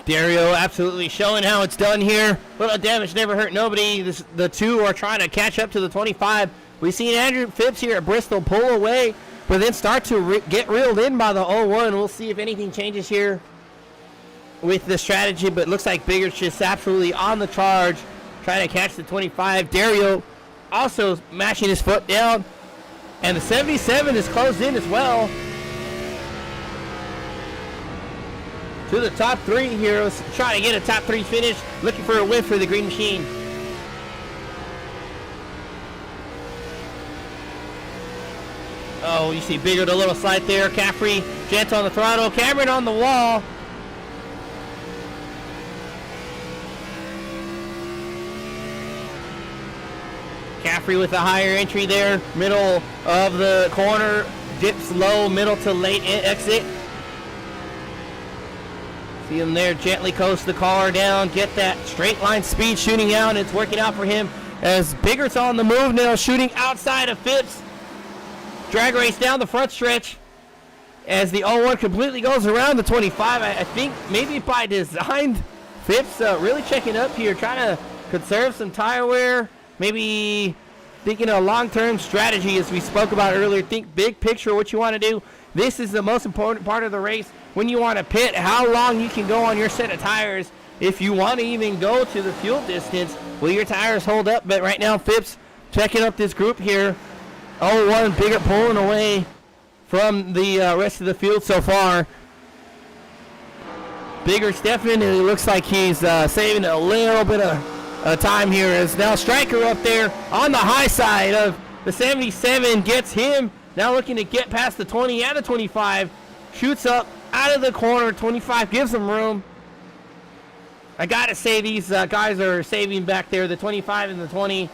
Dario absolutely showing how it's done here. Little damage never hurt nobody. The two are trying to catch up to the 25. We've seen Andrew Phipps here at Bristol pull away, but then start to get reeled in by the 01. We'll see if anything changes here with the strategy, but it looks like Bigger's just absolutely on the charge, trying to catch the 25. Dario also mashing his foot down, and the 77 is closed in as well. To the top three here. Let's try to get a top three finish. Looking for a win for the Green Machine. Oh, you see Bigger, the little slide there. Caffrey, Gent on the throttle. Cameron on the wall. Caffrey with a higher entry there. Middle of the corner. Dips low, middle to late exit. See him there, gently coast the car down, get that straight line speed shooting out, and it's working out for him as Bigger's on the move now, shooting outside of Phipps. Drag race down the front stretch as the 01 completely goes around the 25. I think maybe by design, Phipps really checking up here, trying to conserve some tire wear, maybe thinking a long-term strategy as we spoke about earlier. Think big picture, what you want to do. This is the most important part of the race. When you want to pit, how long you can go on your set of tires. If you want to even go to the fuel distance, will your tires hold up? But right now, Phipps checking up this group here. 01 Bigger pulling away from the rest of the field so far. Bigger Stefan, it looks like he's saving a little bit of time here as now Stryker up there on the high side of the 77 gets him. Now looking to get past the 20 and the 25. Shoots up out of the corner. 25 gives him room. I got to say these guys are saving back there. The 25 and the 20.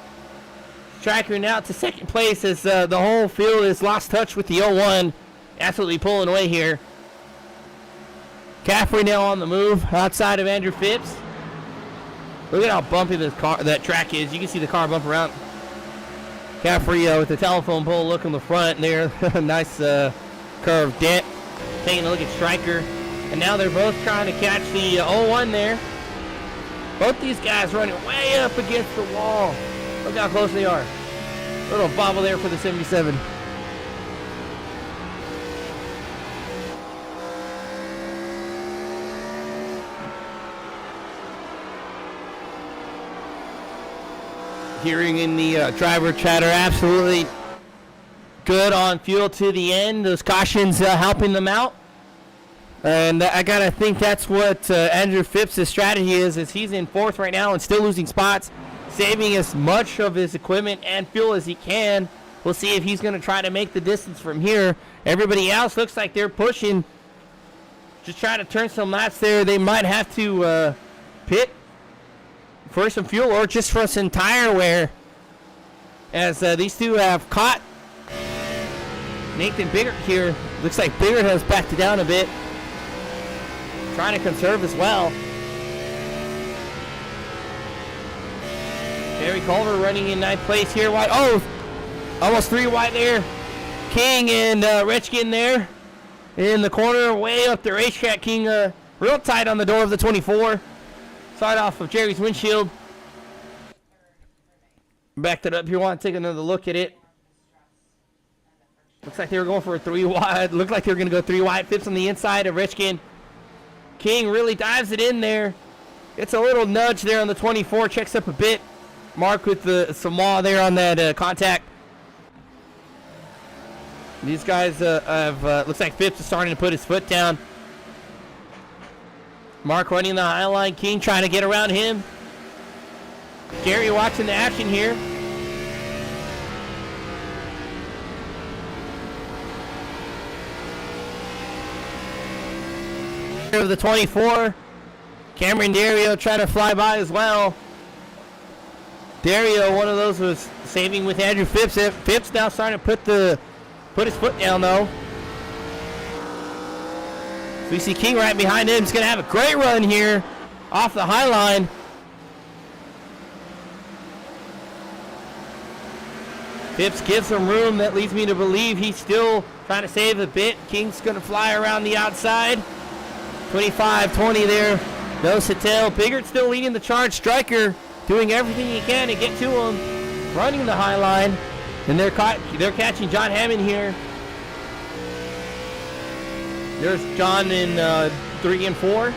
Stryker now to second place as the whole field has lost touch with the 01. Absolutely pulling away here. Caffrey now on the move outside of Andrew Phipps. Look at how bumpy that track is. You can see the car bump around. Caffrey with the telephone pole look on the front there. Nice curved dent. Taking a look at Stryker. And now they're both trying to catch the 01 there. Both these guys running way up against the wall. Look how close they are. Little bobble there for the 77. Hearing in the driver chatter, absolutely good on fuel to the end. Those cautions helping them out. And I got to think that's what Andrew Phipps' strategy is he's in fourth right now and still losing spots, saving as much of his equipment and fuel as he can. We'll see if he's going to try to make the distance from here. Everybody else looks like they're pushing. Just trying to turn some laps there. They might have to pit for some fuel or just for some tire wear, as these two have caught Nathan Biggert here. Looks like Biggert has backed it down a bit, trying to conserve as well. Gary Culver running in 9th place here. Wide. Oh, almost 3 wide there. King and Richkin there in the corner, way up the racetrack. King real tight on the door of the 24. Side off of Jerry's windshield. Backed it up here. Want to take another look at it. Looks like they were going for a 3 wide. Looked like they were going to go 3 wide. Phipps on the inside of Richkin. King really dives it in there. It's a little nudge there on the 24. Checks up a bit. Mark with the some wall there on that contact. These guys have, looks like Phipps is starting to put his foot down. Mark running the high line. King trying to get around him. Gary watching the action here. Of the 24. Cameron Dario trying to fly by as well. Dario, one of those was saving with Andrew Phipps. Phipps now starting to put his foot down though. So we see King right behind him. He's going to have a great run here off the high line. Phipps gives him room. That leads me to believe he's still trying to save a bit. King's going to fly around the outside. 25-20 there. No Satel. Biggert still leading the charge. Stryker doing everything he can to get to him. Running the high line. And they're catching John Hammond here. There's John in 3 and 4.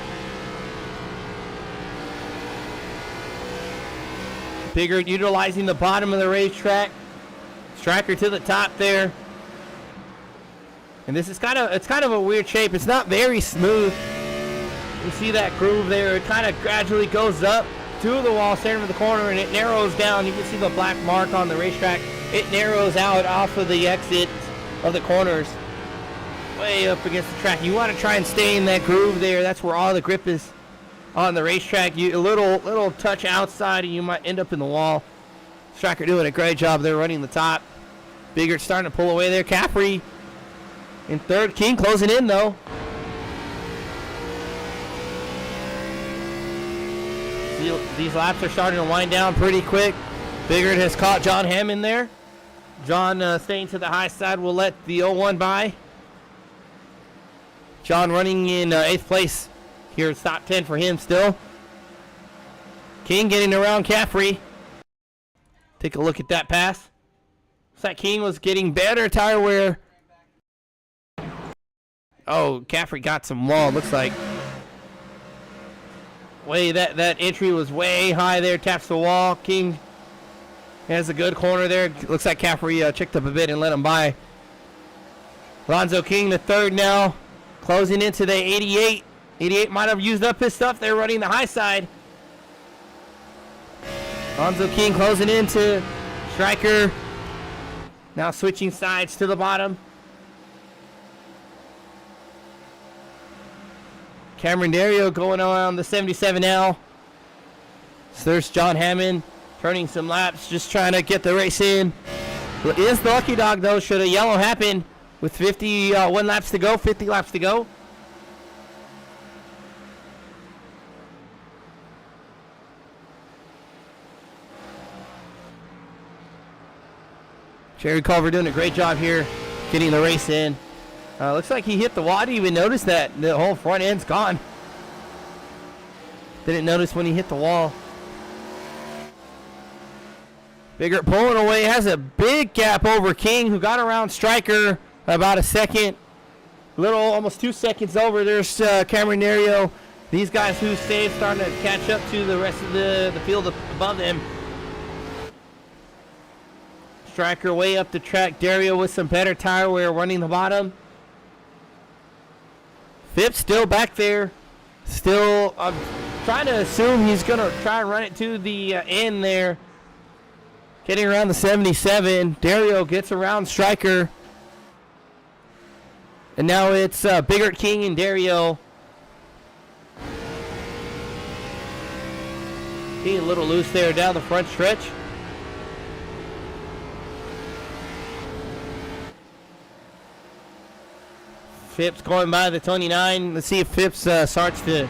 Biggert utilizing the bottom of the racetrack. Stryker to the top there. And this is kind of a weird shape. It's not very smooth. You see that groove there. It kind of gradually goes up to the wall, center of the corner, and it narrows down. You can see the black mark on the racetrack. It narrows out off of the exit of the corners, way up against the track. You want to try and stay in that groove there. That's where all the grip is on the racetrack. A little touch outside, and you might end up in the wall. Stryker doing a great job there, running the top. Biggert starting to pull away there. Caffrey in 3rd. King closing in though. These laps are starting to wind down pretty quick. Biggert has caught John Hammond there. John staying to the high side will let the 0-1 by. John running in 8th place. Here it's top 10 for him still. King getting around Caffrey. Take a look at that pass. Looks like King was getting better tire wear. Oh, Caffrey got some wall, looks like. That entry was way high there. Taps the wall. King has a good corner there. Looks like Caffrey checked up a bit and let him by. Lonzo King the 3rd now. Closing into the 88. 88 might have used up his stuff. They're running the high side. Lonzo King closing into Stryker. Now switching sides to the bottom. Cameron Dario going around the 77L. So there's John Hammond turning some laps, just trying to get the race in. It is the lucky dog though. Should a yellow happen with 51 laps to go, 50 laps to go. Jerry Culver doing a great job here getting the race in. Looks like he hit the wall. I didn't even notice that. The whole front end's gone. Didn't notice when he hit the wall. Biggert pulling away. Has a big gap over King, who got around Stryker about a second. Almost 2 seconds over. There's Cameron Dario. These guys who stayed starting to catch up to the rest of the field above them. Stryker way up the track. Dario with some better tire wear running the bottom. Phipps still back there. Still, I'm trying to assume he's going to try and run it to the end there. getting around the 77. Dario gets around Striker. And now it's Biggert, King, and Dario. Getting a little loose there down the front stretch. Phipps going by the 29. Let's see if Phipps starts to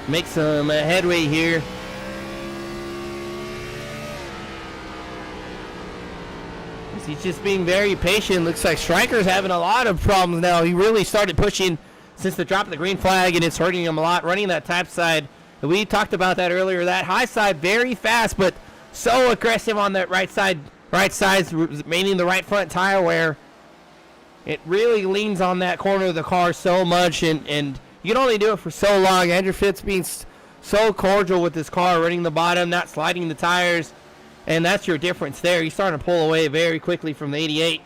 make some headway here. He's just being very patient. Looks like Striker's having a lot of problems now. He really started pushing since the drop of the green flag, and it's hurting him a lot, running that top side. And we talked about that earlier. That high side very fast, but so aggressive on that right side, meaning the right front tire wear. It really leans on that corner of the car so much, and you can only do it for so long. Andrew Phipps being so cordial with his car, running the bottom, not sliding the tires, and that's your difference there. He's starting to pull away very quickly from the 88.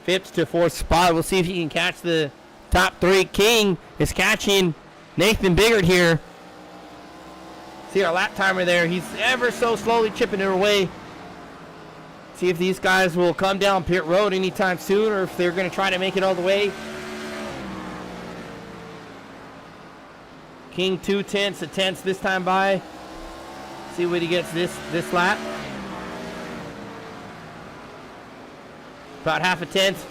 Phipps to fourth spot. We'll see if he can catch the top three. King is catching Nathan Biggert here. See our lap timer there. He's ever so slowly chipping it away. See if these guys will come down pit road anytime soon, or if they're going to try to make it all the way. King 2/10, a tenth this time by. See what he gets this lap. About half a tenth.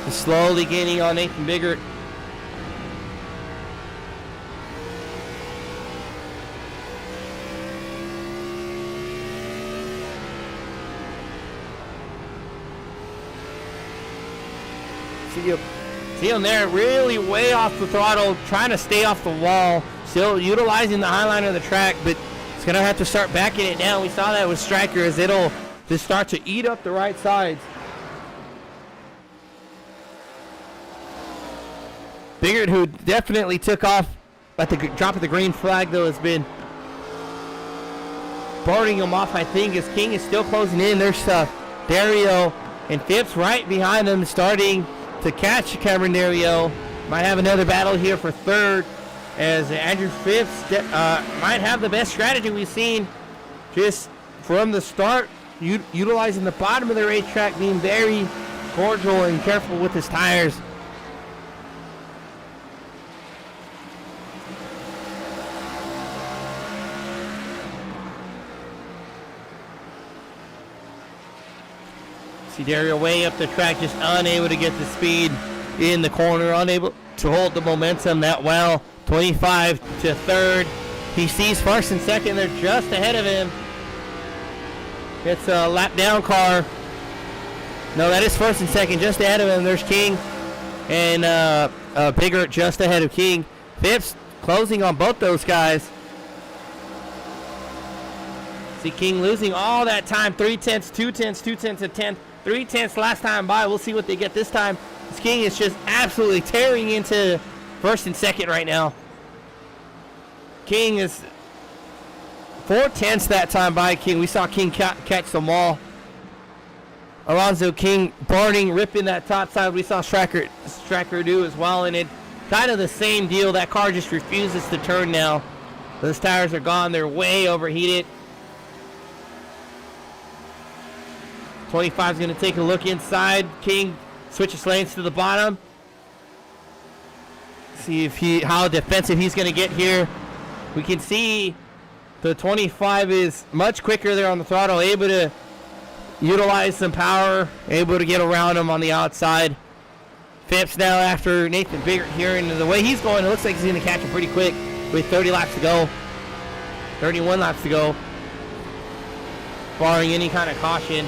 He's slowly gaining on Nathan Biggert. See him there, really way off the throttle, trying to stay off the wall, still utilizing the high line of the track, but he's going to have to start backing it down. We saw that with Striker, as it'll just start to eat up the right sides. Biggert, who definitely took off at the drop of the green flag, though, has been boarding him off, I think, as King is still closing in. There's Dario and Phipps right behind him, starting to catch Cameron Dario. Might have another battle here for third, as Andrew Phipps might have the best strategy we've seen just from the start, utilizing the bottom of the racetrack, being very cordial and careful with his tires. See Dario way up the track, just unable to get the speed in the corner, unable to hold the momentum that well. 25 to third. He sees first and second. They're just ahead of him. It's a lap down car. No, that is first and second, just ahead of him. There's King and Biggert just ahead of King. Phipps closing on both those guys. See King losing all that time. 3/10, 2/10, 2/10, a tenth. 3/10 last time by. We'll see what they get this time. This King is just absolutely tearing into first and second right now. King is 4/10 that time by King. We saw King catch them all. Alonzo King boarding, ripping that top side. We saw Striker do as well, and it kind of the same deal. That car just refuses to turn now. Those tires are gone. They're way overheated. 25 is going to take a look inside. King switches lanes to the bottom. See if how defensive he's going to get here. We can see the 25 is much quicker there on the throttle, able to utilize some power, able to get around him on the outside. Phipps now after Nathan Biggert here, and the way he's going, it looks like he's going to catch him pretty quick with 30 laps to go. 31 laps to go, barring any kind of caution.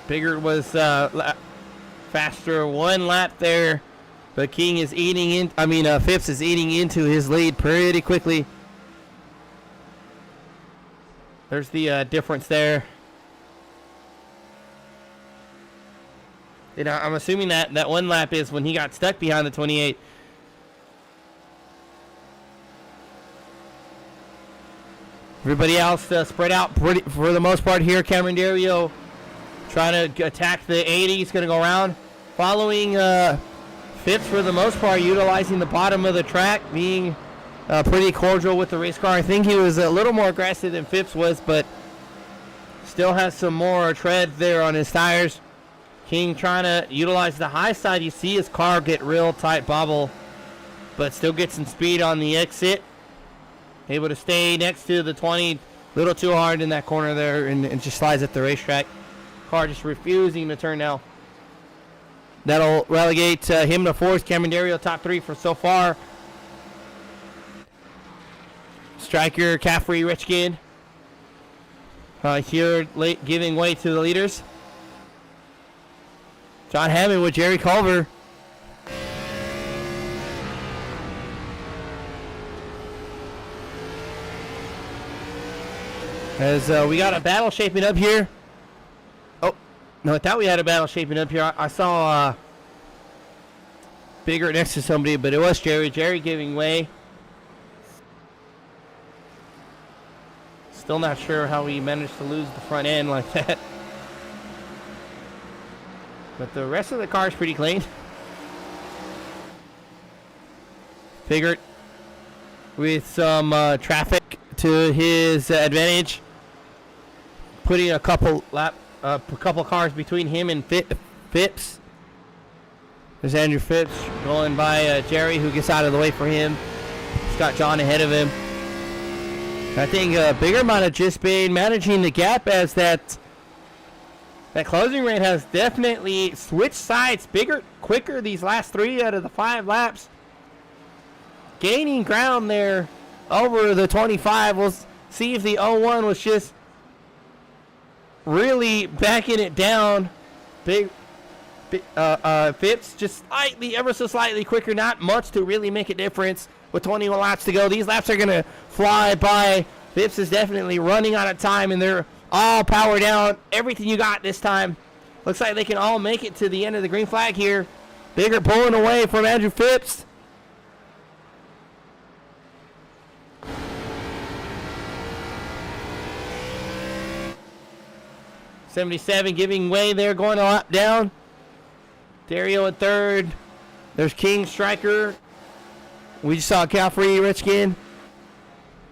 Biggert was faster one lap there, but King is eating in. Phipps is eating into his lead pretty quickly. There's the difference there. I'm assuming that one lap is when he got stuck behind the 28. Everybody else spread out for the most part here. Cameron Dario trying to attack the 80. He's going to go around. following Phipps for the most part, utilizing the bottom of the track, being pretty cordial with the race car. I think he was a little more aggressive than Phipps was, but still has some more tread there on his tires. King trying to utilize the high side. You see his car get real tight bobble, but still gets some speed on the exit. Able to stay next to the 20, a little too hard in that corner there, and just slides at the racetrack. Car just refusing to turn now. That'll relegate him to fourth. Cameron Dario top 3 for so far. Striker, Caffrey, Richkin here giving way to the leaders. John Hammond with Jerry Culver. As we got a battle shaping up here. Oh, no, I thought we had a battle shaping up here. I saw Bigger next to somebody, but it was Jerry. Jerry giving way. Still not sure how we managed to lose the front end like that. But the rest of the car is pretty clean. Figured with some traffic to his advantage, putting a couple cars between him and Phipps. There's Andrew Phipps going by Jerry, who gets out of the way for him. He's got John ahead of him. I think Bigger might have just been managing the gap, as that closing rate has definitely switched sides. Bigger quicker these last 3 out of the 5 laps. Gaining ground there over the 25. We'll see if the 01 was just really backing it down. Phipps just slightly, ever so slightly quicker. Not much to really make a difference with 21 laps to go. These laps are going to fly by. Phipps is definitely running out of time, and they're all power down. Everything you got this time. Looks like they can all make it to the end of the green flag here. Bigger pulling away from Andrew Phipps. '77 giving way there, going a lap down. Dario in third. There's King, Striker. We just saw Caffrey, Richkin,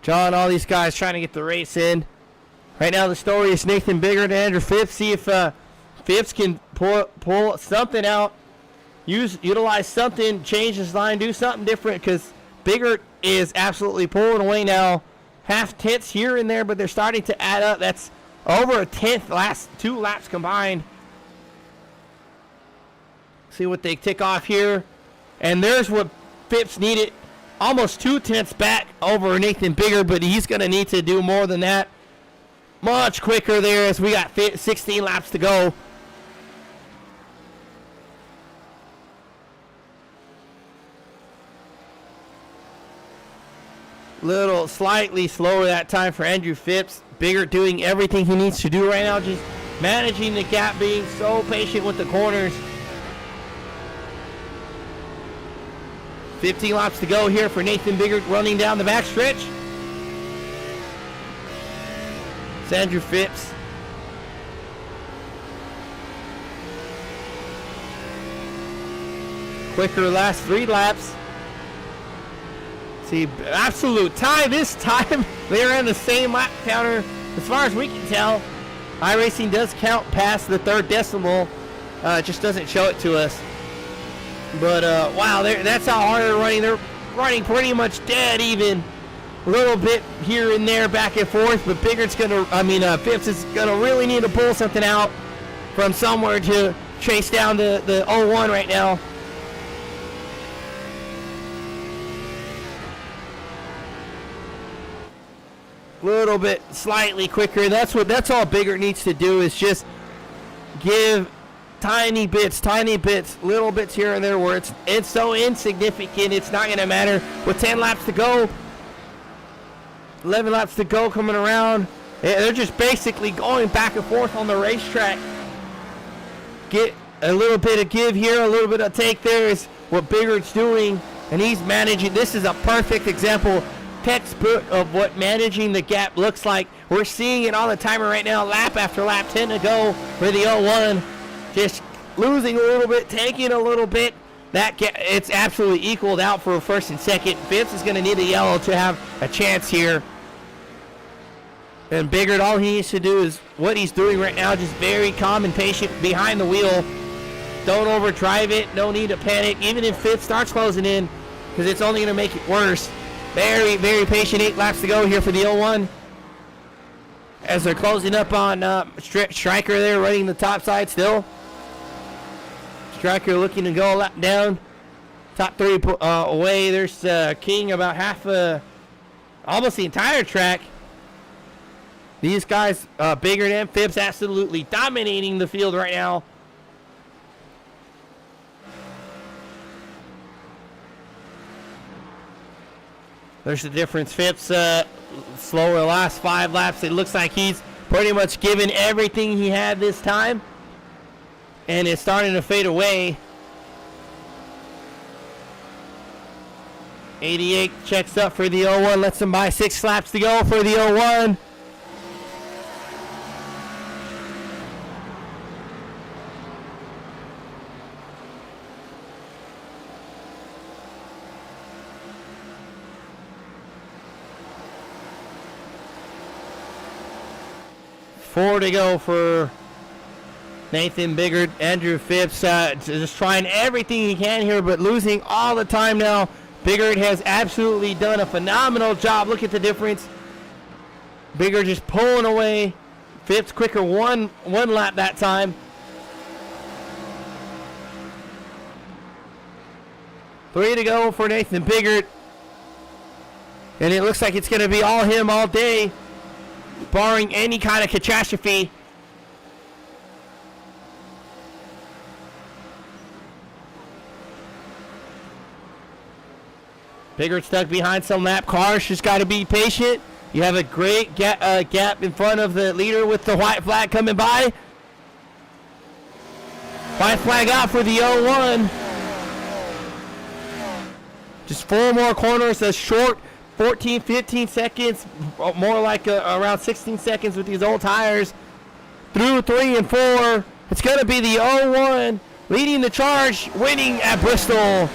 John, all these guys trying to get the race in. Right now the story is Nathan Bigger to Andrew Phipps. See if Phipps can pull something out, utilize something, change his line, do something different, because Bigger is absolutely pulling away now. Half tenths here and there, but they're starting to add up. That's over a tenth last 2 laps combined. See what they tick off here. And there's what Phipps needed. Almost 2 tenths back over Nathan Bigger, but he's going to need to do more than that. Much quicker there, as we got 16 laps to go. Little slightly slower that time for Andrew Phipps. Bigger doing everything he needs to do right now, just managing the gap, being so patient with the corners. 15 laps to go here for Nathan Bigger, running down the backstretch. It's Andrew Phipps. Quicker last 3 laps. See, absolute tie this time. They're in the same lap counter. As far as we can tell, iRacing does count past the 3rd decimal. It just doesn't show it to us. But, wow, that's how hard they're running. They're running pretty much dead even. A little bit here and there, back and forth. But Phipps is going to really need to pull something out from somewhere to chase down the 01 right now. Little bit slightly quicker. That's all Bigger needs to do, is just give tiny bits, little bits here and there where it's so insignificant it's not going to matter. With 10 laps to go, 11 laps to go coming around, they're just basically going back and forth on the racetrack. Get a little bit of give here, a little bit of take there is what Bigger's doing, and he's managing. This is a perfect example, textbook of what managing the gap looks like. We're seeing it on the timer right now, lap after lap, 10 to go for the 01. Just losing a little bit, taking a little bit. It's absolutely equaled out for first and second. Phipps is going to need a yellow to have a chance here. And Biggert, all he needs to do is what he's doing right now, just very calm and patient behind the wheel. Don't overdrive it. No need to panic. Even if Phipps starts closing in, because it's only going to make it worse. Very, very patient. 8 laps to go here for the 0-1. As they're closing up on Stryker there, running the top side still. Stryker looking to go a lap down. Top 3 away. There's King about half, almost the entire track. These guys, Biggert and Phipps, absolutely dominating the field right now. There's the difference. Phipps slower the last 5 laps. It looks like he's pretty much given everything he had this time. And it's starting to fade away. 88 checks up for the 0-1. Lets him by 6 laps to go for the 0-1. Four to go for Nathan Biggert. Andrew Phipps just trying everything he can here, but losing all the time now. Biggert has absolutely done a phenomenal job. Look at the difference. Biggert just pulling away. Phipps quicker one lap that time. 3 to go for Nathan Biggert. And it looks like it's going to be all him all day, barring any kind of catastrophe. Biggert stuck behind some lap cars. Just got to be patient. You have a great gap in front of the leader with the white flag coming by. White flag out for the 0-1. Just 4 more corners. A short 14, 15 seconds, more like around 16 seconds with these old tires. Through 3 and 4, it's going to be the 0-1 leading the charge, winning at Bristol.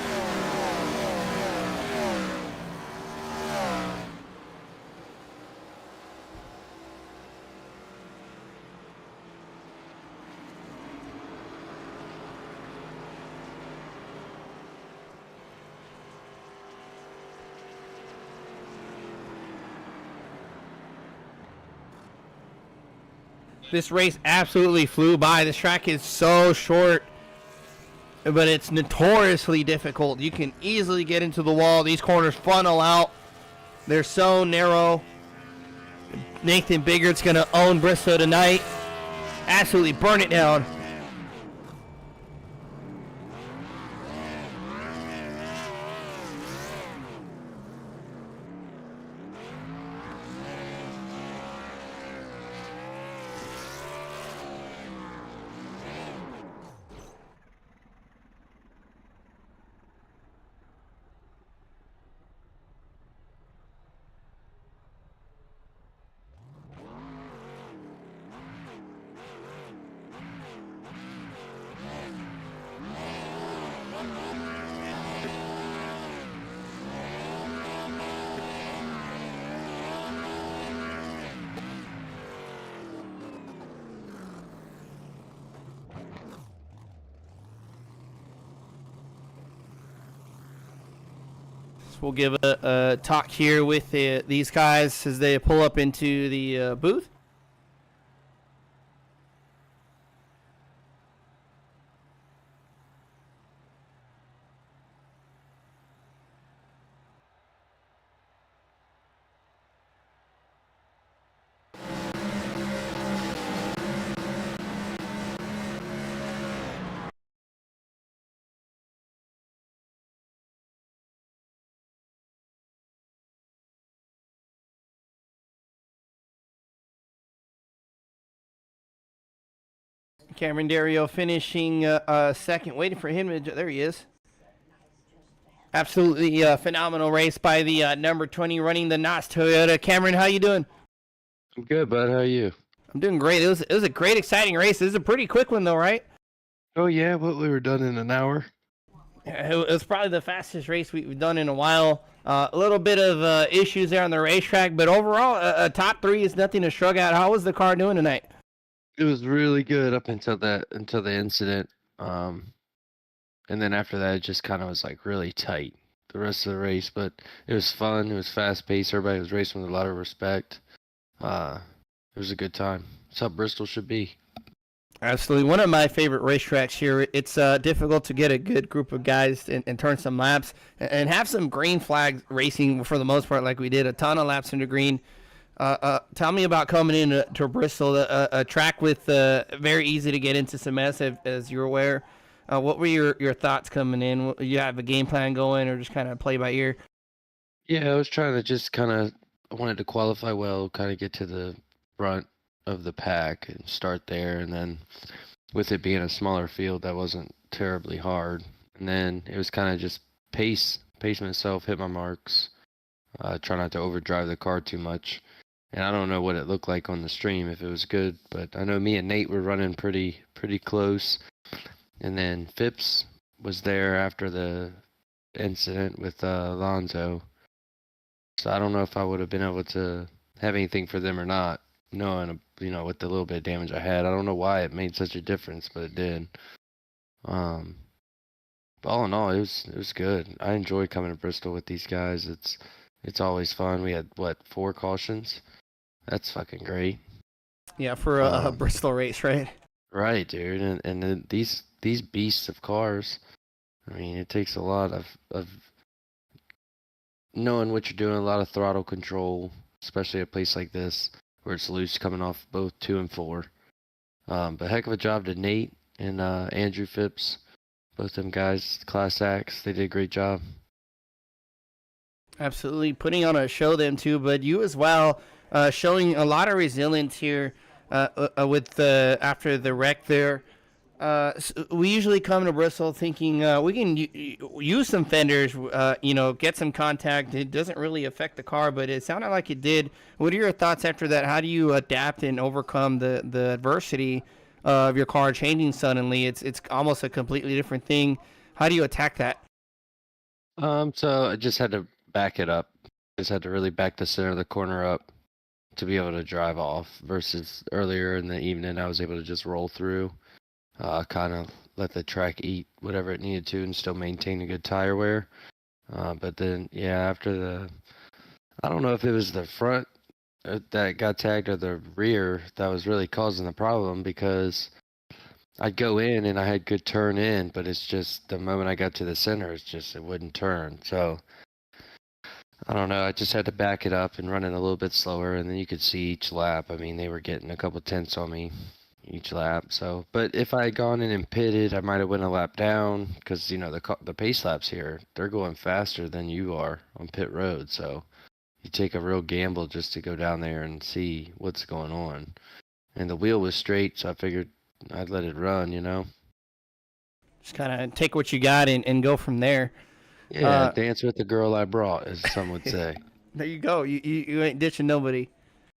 This race absolutely flew by. This track is so short, but it's notoriously difficult. You can easily get into the wall. These corners funnel out. They're so narrow. Nathan Biggert's going to own Bristol tonight. Absolutely burn it down. We'll give a talk here with these guys as they pull up into the booth. Cameron Dario finishing second, waiting for him to, there he is. Absolutely phenomenal race by the number 20 running the Knott's Toyota. Cameron, how you doing? I'm good, bud. How are you? I'm doing great. It was a great, exciting race. This is a pretty quick one, though, right? Oh yeah, what we were done in an hour. It was probably the fastest race we've done in a while. A little bit of issues there on the racetrack, but overall, a top three is nothing to shrug at. How was the car doing tonight? It was really good up until the incident. Um, and then after that, it just kind of was like really tight the rest of the race. But it was fun. It was fast paced. Everybody was racing with a lot of respect. It was a good time. It's how Bristol should be. Absolutely. One of my favorite racetracks here. It's difficult to get a good group of guys and turn some laps and have some green flag racing for the most part, like we did. A ton of laps into green. Tell me about coming in to Bristol, a track with very easy to get into some mess, as you're aware. What were your thoughts coming in? You have a game plan going or just kind of play by ear? Yeah, I was trying to just kind of, I wanted to qualify well, kind of get to the front of the pack and start there. And then with it being a smaller field, that wasn't terribly hard. And then it was kind of just pace myself, hit my marks, try not to overdrive the car too much. And I don't know what it looked like on the stream, if it was good, but I know me and Nate were running pretty close. And then Phipps was there after the incident with Alonso. So I don't know if I would have been able to have anything for them or not, knowing, with the little bit of damage I had. I don't know why it made such a difference, but it did. Um, but all in all, it was good. I enjoy coming to Bristol with these guys. It's always fun. We had what, 4 cautions? That's fucking great. Yeah, for a Bristol race, right? Right, dude. And then these beasts of cars. I mean, it takes a lot of knowing what you're doing, a lot of throttle control, especially at a place like this where it's loose coming off both 2 and 4. But heck of a job to Nate and Andrew Phipps. Both them guys, class acts. They did a great job. Absolutely, putting on a show them too, but you as well, showing a lot of resilience here with after the wreck there. We usually come to Bristol thinking we can use some fenders, get some contact. It doesn't really affect the car, but it sounded like it did. What are your thoughts after that? How do you adapt and overcome the adversity of your car changing suddenly? It's almost a completely different thing. How do you attack that? So I just had to back it up. Just had to really back the center of the corner up to be able to drive off versus earlier in the evening I was able to just roll through, kind of let the track eat whatever it needed to and still maintain a good tire wear. But then, yeah, I don't know if it was the front that got tagged or the rear that was really causing the problem because I'd go in and I had good turn in, but it's just the moment I got to the center, it wouldn't turn. So I don't know. I just had to back it up and run it a little bit slower, and then you could see each lap. I mean, they were getting a couple tenths on me each lap. So, but if I had gone in and pitted, I might have went a lap down because the pace laps here, they're going faster than you are on pit road. So you take a real gamble just to go down there and see what's going on. And the wheel was straight, so I figured I'd let it run. Just kind of take what you got and go from there. Yeah, dance with the girl I brought, as some would say. There you go. You ain't ditching nobody.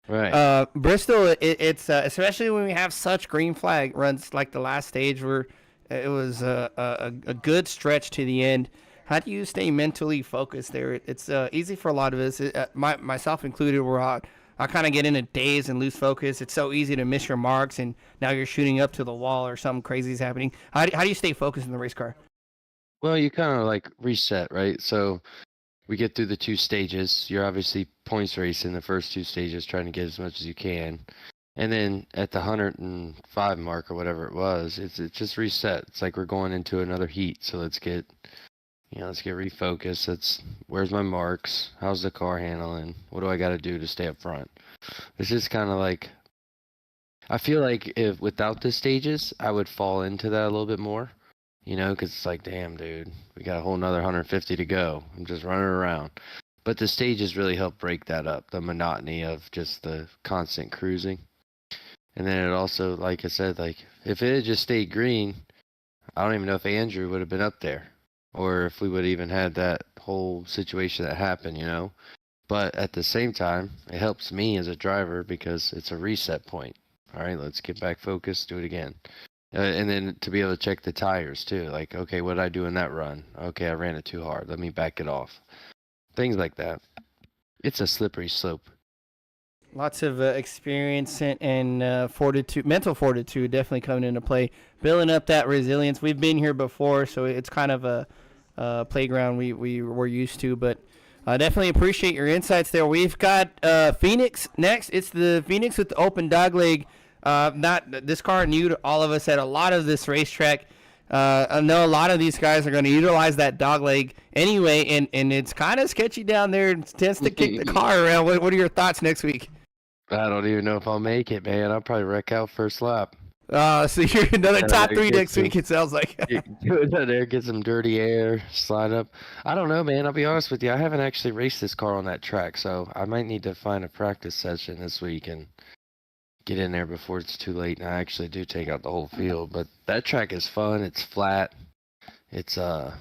Right. Bristol, it's especially when we have such green flag runs like the last stage where it was a good stretch to the end. How do you stay mentally focused there? It's easy for a lot of us, myself included, where I kind of get in a daze and lose focus. It's so easy to miss your marks, and now you're shooting up to the wall or something crazy is happening. How do you stay focused in the race car? Well, you kind of like reset, right? So we get through the 2 stages. You're obviously points racing the first 2 stages, trying to get as much as you can. And then at the 105 mark or whatever it was, it's just reset. It's like we're going into another heat. So let's get refocused. Where's my marks? How's the car handling? What do I got to do to stay up front? It's just kind of like, I feel like if without the stages, I would fall into that a little bit more. Because it's like, damn, dude, we got a whole nother 150 to go. I'm just running around. But the stages really help break that up, the monotony of just the constant cruising. And then it also, like I said, like if it had just stayed green, I don't even know if Andrew would have been up there or if we would have even had that whole situation that happened. But at the same time, it helps me as a driver because it's a reset point. All right, let's get back focused, do it again. And then to be able to check the tires too. Like, okay, what did I do in that run? Okay, I ran it too hard. Let me back it off. Things like that. It's a slippery slope. Lots of experience and fortitude, mental fortitude, definitely coming into play. Building up that resilience. We've been here before, so it's kind of a playground we were used to. But I definitely appreciate your insights there. We've got Phoenix next. It's the Phoenix with the open dogleg. Not this car new to all of us at a lot of this racetrack. I know a lot of these guys are going to utilize that dog leg anyway, and it's kind of sketchy down there. It tends to kick the car around. What are your thoughts next week? I don't even know if I'll make it, man. I'll probably wreck out first lap. So you're another top there, three get next week, it sounds like. Go down there, get some dirty air, slide up. I don't know, man. I'll be honest with you. I haven't actually raced this car on that track, so I might need to find a practice session this week and get in there before it's too late and I actually do take out the whole field. But that track is fun. It's flat. It's man,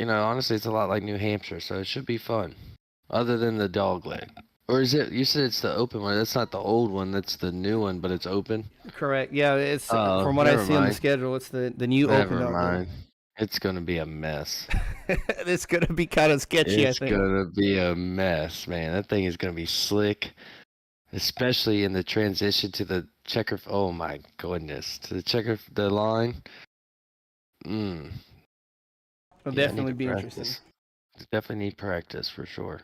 honestly, it's a lot like New Hampshire, so it should be fun. Other than the dog leg. Or is it? You said it's the open one. That's not the old one. That's the new one, but it's open. Correct. Yeah, it's Oh, from what I never see on the mind. schedule, it's the new open Never dog mind. It's gonna be a mess. leg. It's gonna be kind of sketchy, I It's think. gonna be a mess, man. That thing is gonna be slick, especially in the transition to the checker. Oh my goodness, to the line. Mm. It'll Yeah, I need definitely to be practice. interesting. Definitely need practice for sure.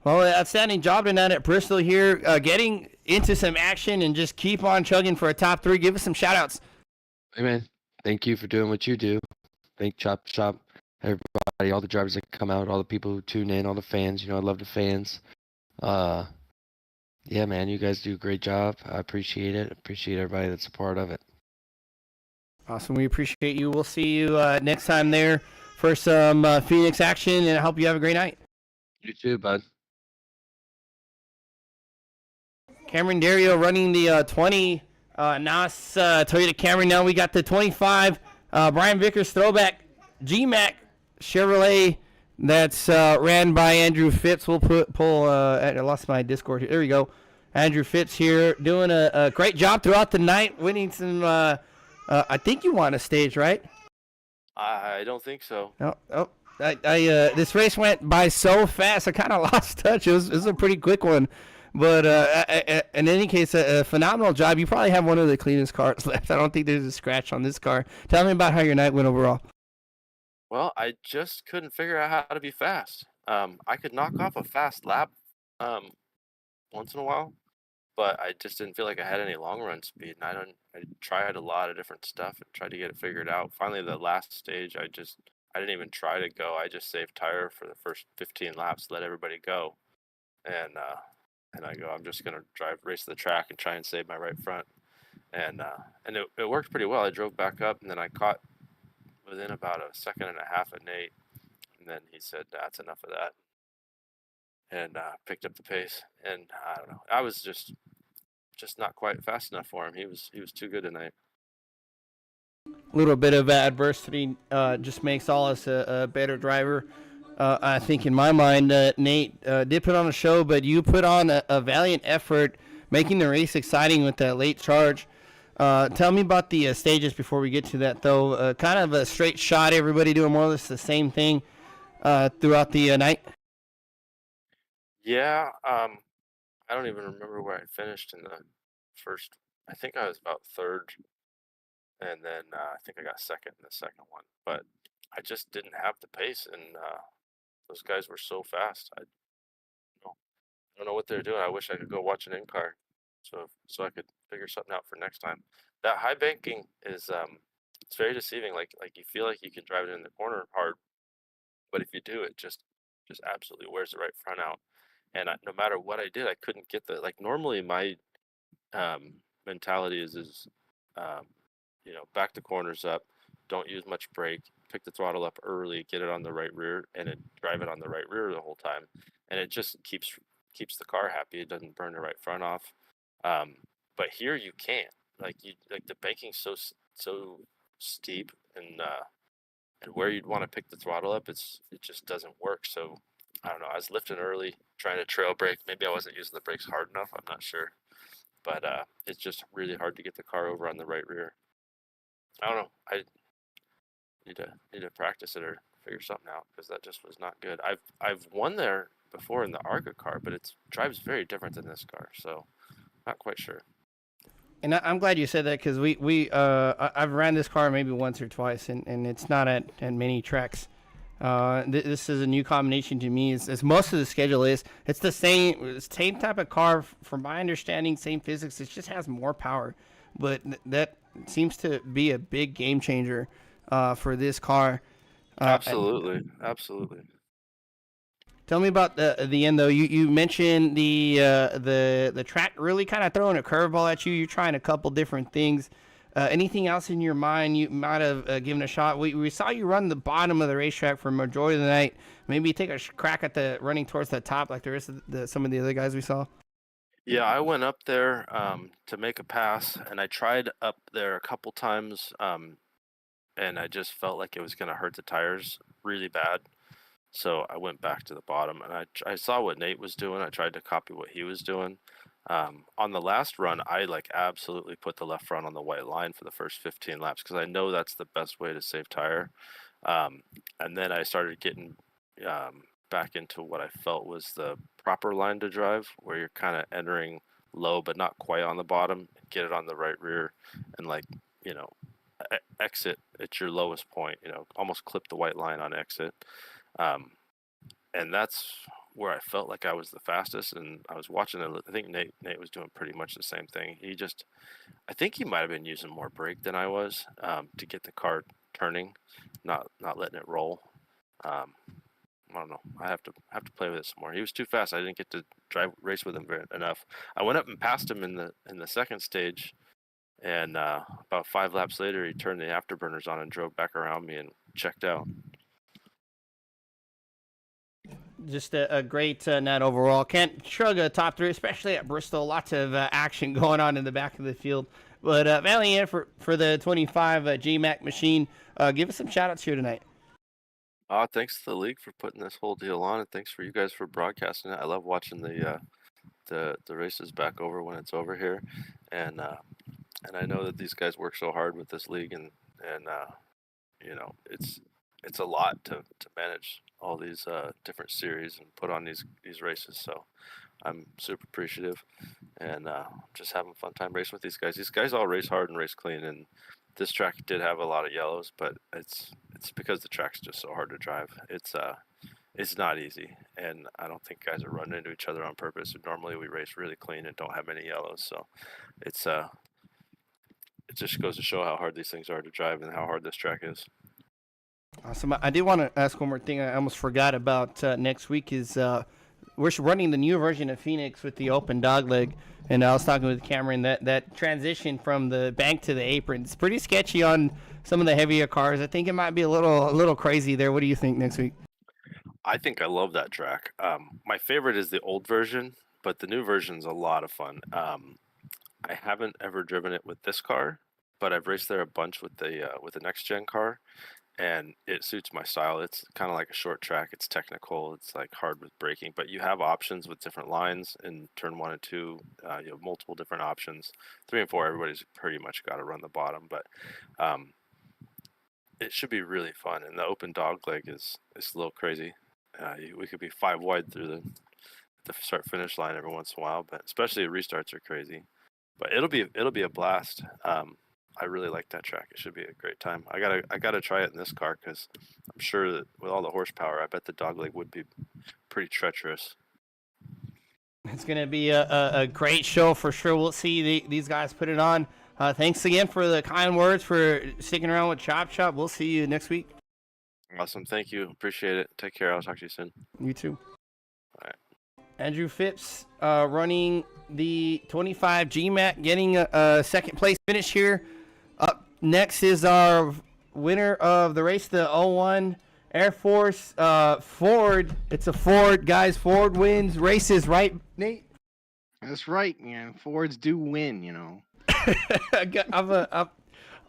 Well, outstanding job tonight at Bristol here, getting into some action and just keep on chugging for a top three. Give us some shout outs. Hey man, thank you for doing what you do. Thank ChopShop, everybody, all the drivers that come out, all the people who tune in, all the fans. I love the fans. Yeah, man, you guys do a great job. I appreciate it. Appreciate everybody that's a part of it. Awesome. We appreciate you. We'll see you next time there for some Phoenix action, and I hope you have a great night. You too, bud. Cameron Dario running the 20 NAS Toyota Camry. Now we got the 25 Brian Vickers throwback GMAC Chevrolet that's ran by Andrew Phipps. We'll pull. I lost my Discord here. There we go. Andrew Phipps here doing a great job throughout the night, winning some. I think you won a stage, right? I don't think so. Oh. This race went by so fast. I kind of lost touch. It was a pretty quick one. But in any case, a phenomenal job. You probably have one of the cleanest cars left. I don't think there's a scratch on this car. Tell me about how your night went overall. Well, I just couldn't figure out how to be fast. I could knock off a fast lap once in a while, but I just didn't feel like I had any long run speed. And I tried a lot of different stuff and tried to get it figured out. Finally, the last stage, I didn't even try to go. I just saved tire for the first 15 laps, let everybody go, and I go, I'm just gonna race the track and try and save my right front, and it worked pretty well. I drove back up, and then I caught within about a second and a half of Nate, and then he said, "That's enough of that," and picked up the pace. And I don't know, I was just not quite fast enough for him. He was too good tonight. A little bit of adversity just makes all us a better driver. I think in my mind, Nate did put on a show, but you put on a valiant effort, making the race exciting with that late charge. Tell me about the stages before we get to that, though. Kind of a straight shot, everybody doing more or less the same thing throughout the night. Yeah, I don't even remember where I finished in the first. I think I was about third, and then I think I got second in the second one. But I just didn't have the pace, and those guys were so fast. I don't know what they're doing. I wish I could go watch an in-car, so I could figure something out for next time. That high banking is it's very deceiving. Like you feel like you can drive it in the corner hard, but if you do, it just absolutely wears the right front out. And no matter what I did, I couldn't get the like. Normally, my mentality is back the corners up, don't use much brake, pick the throttle up early, get it on the right rear, and then drive it on the right rear the whole time, and it just keeps the car happy. It doesn't burn the right front off. But here you can't. Like the banking's so steep, and where you'd want to pick the throttle up, it just doesn't work. So I don't know. I was lifting early, trying to trail brake. Maybe I wasn't using the brakes hard enough. I'm not sure. but it's just really hard to get the car over on the right rear. I don't know. I need to practice it or figure something out because that just was not good. I've won there before in the Arca car, but it drives very different than this car, so not quite sure. And I'm glad you said that because I've ran this car maybe once or twice, and it's not at many tracks. This is a new combination to me. As most of the schedule is, it's the same type of car from my understanding, same physics. It just has more power, but that seems to be a big game changer for this car. Absolutely. Tell me about the end though. You mentioned the track really kind of throwing a curveball at you. You're trying a couple different things. Anything else in your mind you might have given a shot? We saw you run the bottom of the racetrack for majority of the night. Maybe take a crack at the running towards the top like the rest of some of the other guys we saw. Yeah, I went up there to make a pass, and I tried up there a couple times, and I just felt like it was going to hurt the tires really bad. So I went back to the bottom, and I saw what Nate was doing. I tried to copy what he was doing. On the last run, I absolutely put the left front on the white line for the first 15 laps because I know that's the best way to save tire. And then I started getting back into what I felt was the proper line to drive, where you're kind of entering low but not quite on the bottom, get it on the right rear, and exit at your lowest point. Almost clip the white line on exit. And that's where I felt like I was the fastest, and I was watching it. I think Nate was doing pretty much the same thing. I think he might have been using more brake than I was to get the car turning, not letting it roll. I don't know. I have to play with it some more. He was too fast. I didn't get to race with him enough. I went up and passed him in the second stage, and about 5 laps later, he turned the afterburners on and drove back around me and checked out. Just a great night overall. Can't shrug a top three, especially at Bristol. Lots of action going on in the back of the field. But Valiant for the 25 GMAC machine. Give us some shout outs here tonight. Thanks to the league for putting this whole deal on, and thanks for you guys for broadcasting it. I love watching the races back over when it's over here, and I know that these guys work so hard with this league, and it's a lot to manage all these different series and put on these races. So I'm super appreciative, and just having a fun time racing with these guys. These guys all race hard and race clean, and this track did have a lot of yellows, but it's because the track's just so hard to drive. It's not easy, and I don't think guys are running into each other on purpose. Normally we race really clean and don't have any yellows, so it just goes to show how hard these things are to drive and how hard this track is. Awesome. I did want to ask one more thing I almost forgot about next week is we're running the new version of Phoenix with the open dogleg, and I was talking with Cameron that transition from the bank to the apron. It's pretty sketchy on some of the heavier cars. I think it might be a little crazy there. What do you think next week? I think I love that track. My favorite is the old version, but the new version's a lot of fun. I haven't ever driven it with this car, but I've raced there a bunch with the next gen car, and it suits my style. It's kind of like a short track. It's technical. It's hard with braking, but you have options with different lines in turn 1 and 2. You have multiple different options. 3 and 4, everybody's pretty much got to run the bottom, but it should be really fun. And the open dog leg is a little crazy. We could be 5 wide through the start finish line every once in a while, but especially restarts are crazy. But it'll be a blast. I really like that track. It should be a great time. I gotta try it in this car because I'm sure that with all the horsepower, I bet the dogleg would be pretty treacherous. It's gonna be a great show for sure. We'll see these guys put it on. Thanks again for the kind words, for sticking around with Chop Shop. We'll see you next week. Awesome. Thank you. Appreciate it. Take care. I'll talk to you soon. You too. All right. Andrew Phipps running the 25 GMAC, getting a second place finish here. Up next is our winner of the race, the 01 Air Force Ford. It's a Ford, guys. Ford wins races, right, Nate? That's right, man. Fords do win,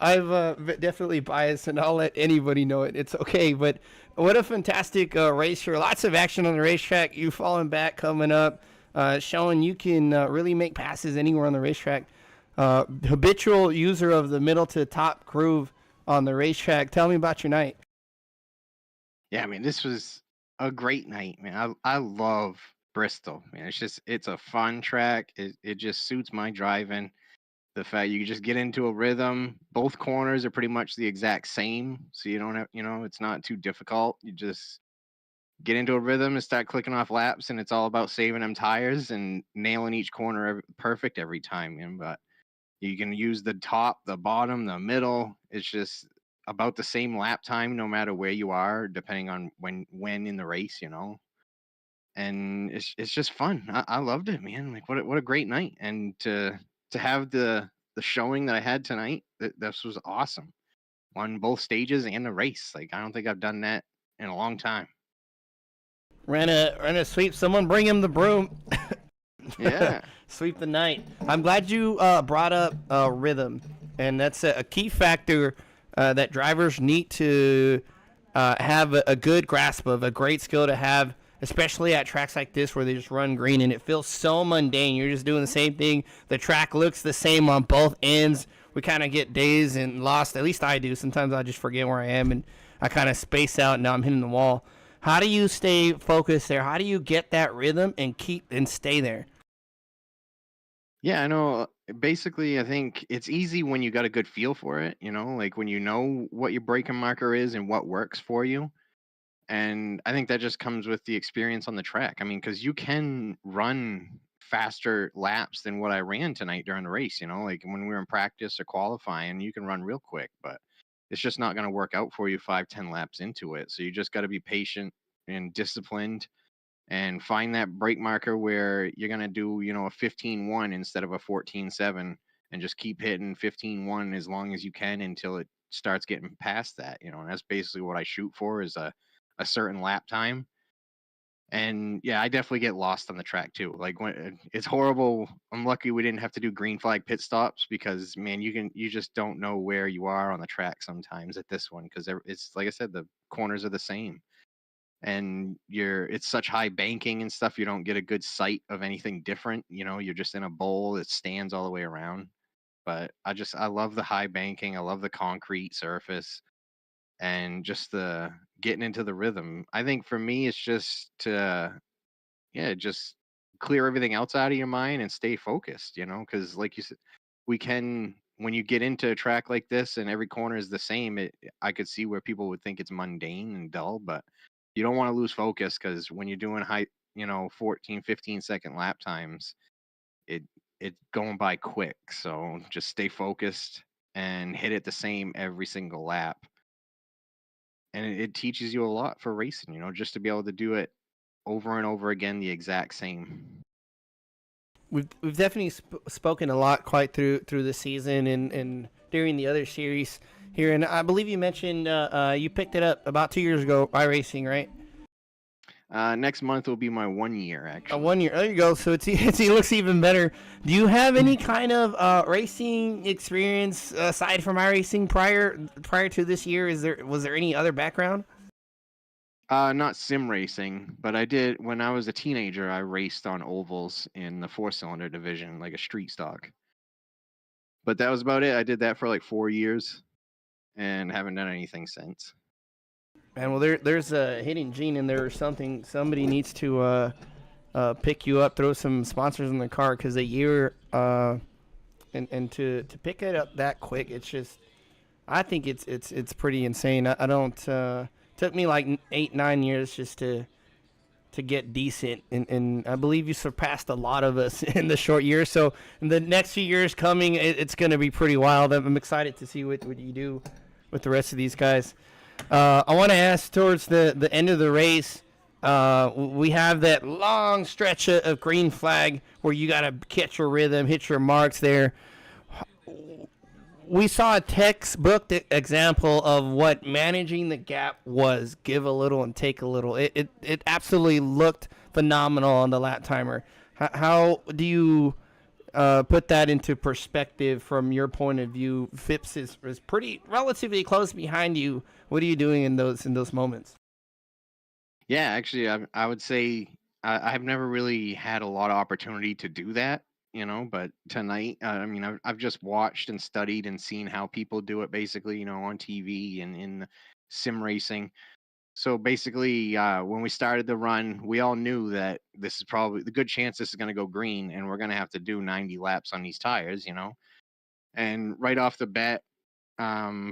I'm definitely biased, and I'll let anybody know it. It's okay, but what a fantastic race here. Lots of action on the racetrack. You falling back coming up. showing you can really make passes anywhere on the racetrack. Habitual user of the middle to top groove on the racetrack. Tell me about your night. Yeah, I mean, this was a great night, man. I love Bristol, man. It's a fun track. It just suits my driving. The fact you can just get into a rhythm. Both corners are pretty much the exact same, so you don't have, it's not too difficult. You just get into a rhythm and start clicking off laps, and it's all about saving them tires and nailing each corner perfect every time. But you can use the top, the bottom, the middle. It's just about the same lap time no matter where you are, depending on when in the race, And it's just fun. I loved it, man. Like what a great night. And to have the showing that I had tonight, this was awesome. On both stages and the race. Like I don't think I've done that in a long time. Ran a sweep. Someone bring him the broom. Yeah. Sweep the night. I'm glad you brought up rhythm, and that's a key factor that drivers need to have a good grasp of, a great skill to have, especially at tracks like this where they just run green and it feels so mundane. You're just doing the same thing. The track looks the same on both ends. We kind of get dazed and lost. At least I do. Sometimes I just forget where I am and I kind of space out and now I'm hitting the wall. How do you stay focused there? How do you get that rhythm and keep and stay there? Yeah, I know. Basically, I think it's easy when you got a good feel for it, like when you know what your braking marker is and what works for you. And I think that just comes with the experience on the track. I mean, because you can run faster laps than what I ran tonight during the race, like when we were in practice or qualifying, you can run real quick, but it's just not going to work out for you 5, 10 laps into it. So you just got to be patient and disciplined and find that brake marker where you're going to do, a 15-1 instead of a 14-7 and just keep hitting 15-1 as long as you can until it starts getting past that, and that's basically what I shoot for is a certain lap time. And yeah, I definitely get lost on the track too. Like when it's horrible. I'm lucky we didn't have to do green flag pit stops because man, you just don't know where you are on the track sometimes at this one because it's like I said, the corners are the same, and it's such high banking and stuff. You don't get a good sight of anything different. You're just in a bowl that stands all the way around. But I love the high banking. I love the concrete surface and just the getting into the rhythm. I think for me, it's just to, yeah, just clear everything else out of your mind and stay focused, because like you said, when you get into a track like this and every corner is the same, I could see where people would think it's mundane and dull, but you don't want to lose focus because when you're doing high, 14, 15-second lap times, it, it's going by quick. So just stay focused and hit it the same every single lap, and it teaches you a lot for racing, just to be able to do it over and over again the exact same. We've definitely spoken a lot quite through the season and during the other series here, and I believe you mentioned you picked it up about 2 years ago by racing, right? Next month will be my 1 year, actually. 1 year. There you go. So it looks even better. Do you have any kind of racing experience aside from iRacing prior to this year? Was there any other background? Not sim racing, but I did when I was a teenager. I raced on ovals in the 4-cylinder division, like a street stock. But that was about it. I did that for like 4 years, and haven't done anything since. Man, well, there's a hidden gene in there or something. Somebody needs to pick you up, throw some sponsors in the car because a year and to pick it up that quick, it's just, I think it's pretty insane. I don't took me like 8-9 years just to get decent, and I believe you surpassed a lot of us in the short year. So in the next few years coming, it's going to be pretty wild. I'm excited to see what you do with the rest of these guys. I want to ask towards the end of the race. We have that long stretch of green flag where you got to catch your rhythm, hit your marks there. We saw a textbook example of what managing the gap was. Give a little and take a little. It absolutely looked phenomenal on the lap timer. How do you put that into perspective from your point of view? Phipps is pretty relatively close behind you. What are you doing in those moments? Yeah, actually, I would say I've never really had a lot of opportunity to do that, but tonight, I mean, I've just watched and studied and seen how people do it basically, on TV and in sim racing. So basically, when we started the run, we all knew that this is probably the good chance this is going to go green and we're going to have to do 90 laps on these tires. And right off the bat,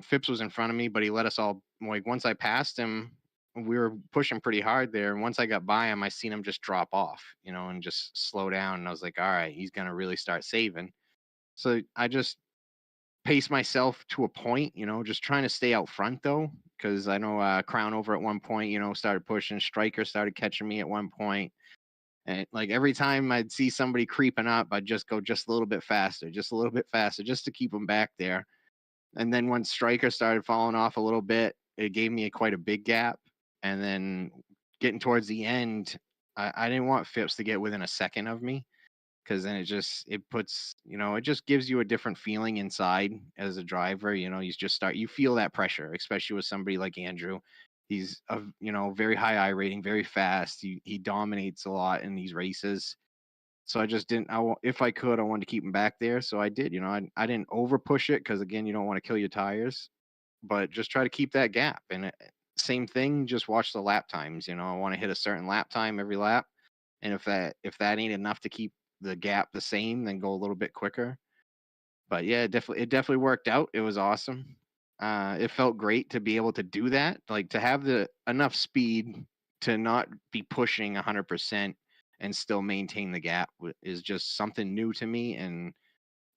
Phipps was in front of me, but he let us all, like, once I passed him, we were pushing pretty hard there. And once I got by him, I seen him just drop off, and just slow down. And I was like, all right, he's going to really start saving. So I just paced myself to a point, just trying to stay out front though, because I know Crown over at one point, started pushing. Stryker started catching me at one point. And like every time I'd see somebody creeping up, I'd just go just a little bit faster, just a little bit faster, just to keep them back there. And then when Stryker started falling off a little bit, it gave me quite a big gap. And then getting towards the end, I didn't want Phipps to get within a second of me, because then it puts, it just gives you a different feeling inside as a driver. You feel that pressure, especially with somebody like Andrew. He's a very high I rating, very fast. He dominates a lot in these races. So I just didn't. If I could, I wanted to keep him back there. So I did. I didn't over push it, because again, you don't want to kill your tires, but just try to keep that gap. And same thing, just watch the lap times. I want to hit a certain lap time every lap, and if that ain't enough to keep the gap the same, then go a little bit quicker. But yeah, it definitely worked out. It was awesome. It felt great to be able to do that, like to have the enough speed to not be pushing 100% and still maintain the gap is just something new to me. And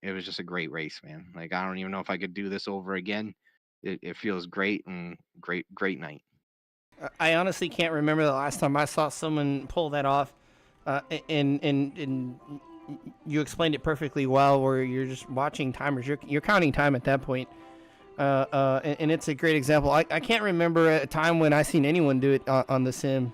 it was just a great race, man. Like, I don't even know if I could do this over again. It feels great, and great night. I honestly can't remember the last time I saw someone pull that off. And you explained it perfectly well, where you're just watching timers. You're counting time at that point. And it's a great example. I can't remember a time when I seen anyone do it on the sim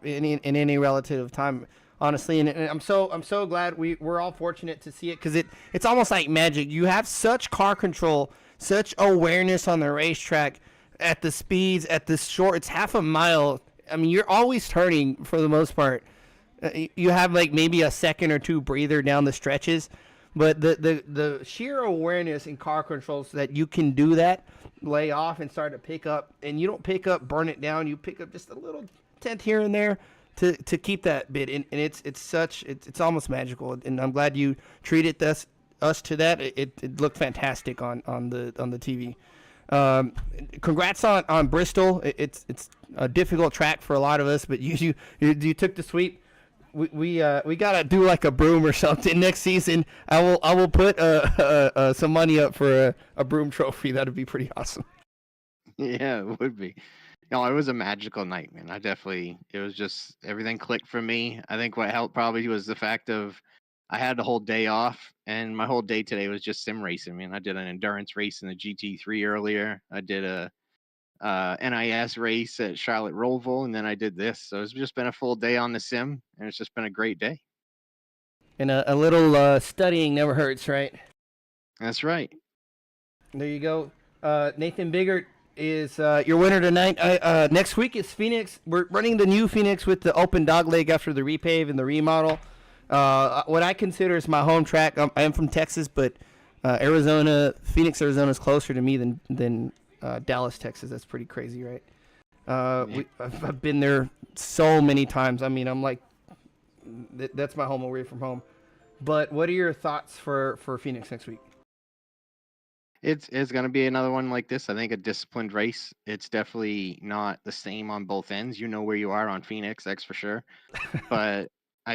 in any relative time, honestly. And I'm so glad we're all fortunate to see it, because it's almost like magic. You have such car control, such awareness on the racetrack at the speeds, at the short. It's half a mile. I mean, you're always turning for the most part. You have like maybe a second or two breather down the stretches, but the sheer awareness in car controls that you can do that, lay off and start to pick up, and you don't pick up, burn it down. You pick up just a little tenth here and there to keep that bit, and it's almost magical. And I'm glad you treated us to that. It looked fantastic on the TV. Congrats on Bristol. It's a difficult track for a lot of us, but you took the sweep. We gotta do like a broom or something next season. I will put some money up for a broom trophy. That'd be pretty awesome. Yeah, it would be. No, it was a magical night, man. It was just everything clicked for me. I think what helped probably was the fact of I had the whole day off, and my whole day today was just sim racing. I mean, I did an endurance race in the GT3 earlier. I did a NIS race at Charlotte Roval, and then I did this. So it's just been a full day on the sim, and it's just been a great day. And a little studying never hurts, right? That's right. There you go. Nathan Biggert is your winner tonight. Next week is Phoenix. We're running the new Phoenix with the open dog leg after the repave and the remodel. What I consider is my home track. I am from Texas, but Phoenix, Arizona is closer to me than Dallas, Texas. That's pretty crazy, right? I've been there so many times. I mean, I'm like, that's my home away from home. But what are your thoughts for Phoenix next week? It's going to be another one like this. I think a disciplined race. It's definitely not the same on both ends. You know where you are on Phoenix, that's for sure. But I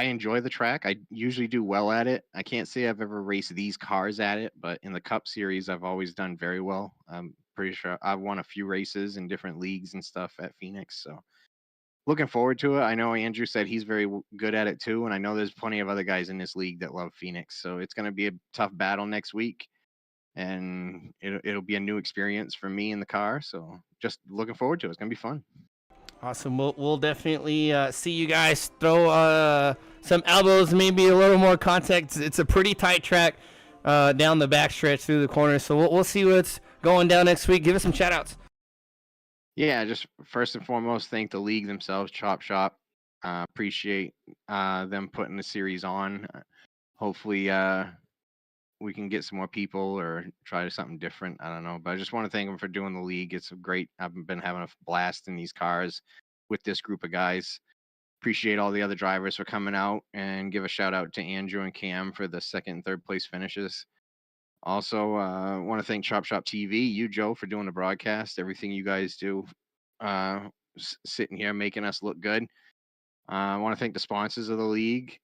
enjoy the track. I usually do well at it. I can't say I've ever raced these cars at it, but in the Cup Series, I've always done very well. I'm pretty sure I've won a few races in different leagues and stuff at Phoenix. So looking forward to it. I know Andrew said he's very good at it too, and I know there's plenty of other guys in this league that love Phoenix. So it's going to be a tough battle next week, and it'll be a new experience for me in the car. So just looking forward to it. It's going to be fun. Awesome. We'll definitely see you guys throw some elbows, maybe a little more contact. It's a pretty tight track down the backstretch through the corners. So we'll see what's going down next week. Give us some shout outs. Yeah, just first and foremost, thank the league themselves, Chop Shop. Appreciate them putting the series on. Hopefully, we can get some more people or try something different. I don't know, but I just want to thank them for doing the league. It's great. I've been having a blast in these cars with this group of guys. Appreciate all the other drivers for coming out, and give a shout out to Andrew and Cam for the second and third place finishes. Also, want to thank Chop Shop TV, you Joe, for doing the broadcast. Everything you guys do, sitting here making us look good. I want to thank the sponsors of the league.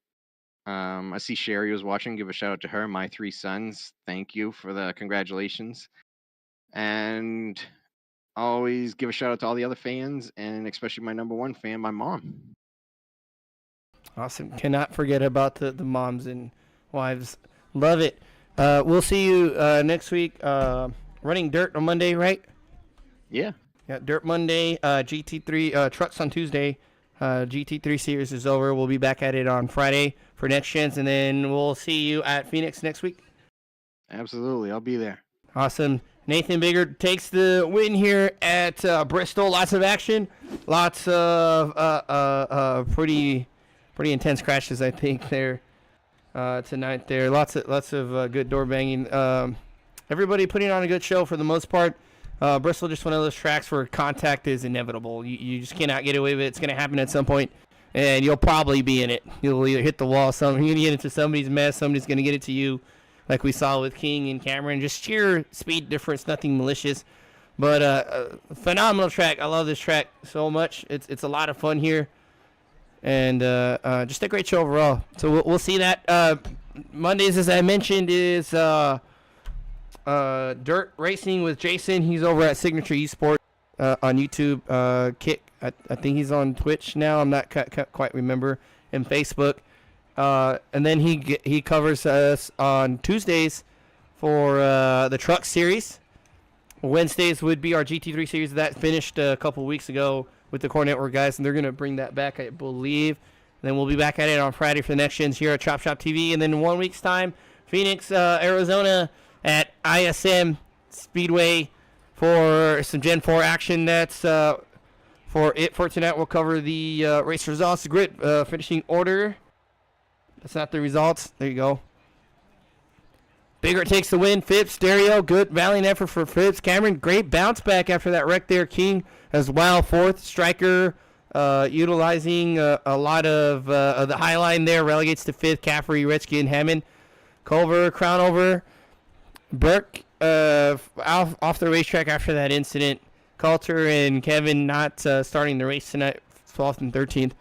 I see Sherry was watching. Give a shout out to her. My three sons. Thank you for the congratulations. And always give a shout out to all the other fans, and especially my number one fan, my mom. Awesome. Cannot forget about the moms and wives. Love it. We'll see you next week. Running dirt on Monday, right? Yeah. Yeah, Dirt Monday, GT3 trucks on Tuesday. GT3 series is over. We'll be back at it on Friday for next gens, and then we'll see you at Phoenix next week. Absolutely. I'll be there. Awesome. Nathan Biggert takes the win here at Bristol. Lots of action. Lots of pretty intense crashes, I think, there tonight there. Lots of good door banging. Everybody putting on a good show for the most part. Bristol just one of those tracks where contact is inevitable. You just cannot get away with it. It's going to happen at some point, and you'll probably be in it. You'll either hit the wall, you're going to get into somebody's mess, somebody's going to get it to you, like we saw with King and Cameron. Just sheer speed difference, nothing malicious. But phenomenal track. I love this track so much. It's a lot of fun here, and just a great show overall. So we'll see that. Mondays, as I mentioned, is dirt racing with Jason. He's over at Signature Esports on YouTube. Kick, I think he's on Twitch now. I'm not quite remember, and Facebook. And then he covers us on Tuesdays for the truck series. Wednesdays would be our GT3 series that finished a couple weeks ago with the Core Network guys, and they're going to bring that back, I believe. And then we'll be back at it on Friday for the next gens here at Chop Shop TV. And then in 1 week's time, Phoenix, Arizona at ISM Speedway for some Gen 4 action. That's for it for tonight. We'll cover the race results, the grid finishing order. That's not the results. There you go. Bigger takes the win. Phipps, Stereo, good valiant effort for Phipps. Cameron, great bounce back after that wreck there. King as well, fourth. Striker utilizing a lot of the high line there. Relegates to fifth. Caffrey, Redskin, Hammond. Culver, Crownover. Burke off the racetrack after that incident. Coulter and Kevin not starting the race tonight, 12th and 13th.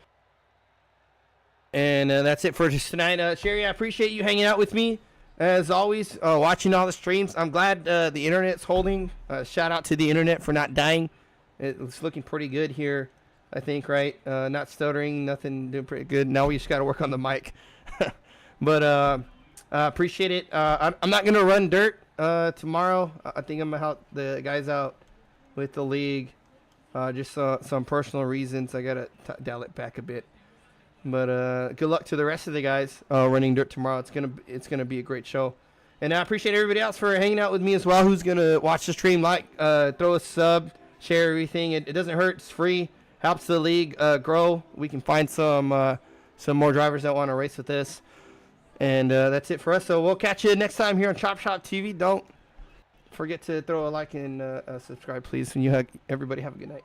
And that's it for just tonight. Sherry, I appreciate you hanging out with me. As always, watching all the streams. I'm glad the internet's holding. Shout out to the internet for not dying. It's looking pretty good here, I think, right? Not stuttering, nothing, doing pretty good. Now we just got to work on the mic. But appreciate it. I'm not going to run dirt tomorrow. I think I'm going to help the guys out with the league. Just some personal reasons. I got to dial it back a bit. But good luck to the rest of the guys running dirt tomorrow. It's gonna be a great show, and I appreciate everybody else for hanging out with me as well. Who's gonna watch the stream? Throw a sub, share everything. It doesn't hurt. It's free. Helps the league grow. We can find some more drivers that want to race with this, and that's it for us. So we'll catch you next time here on Chop Shop TV. Don't forget to throw a like and subscribe, please. And everybody have a good night.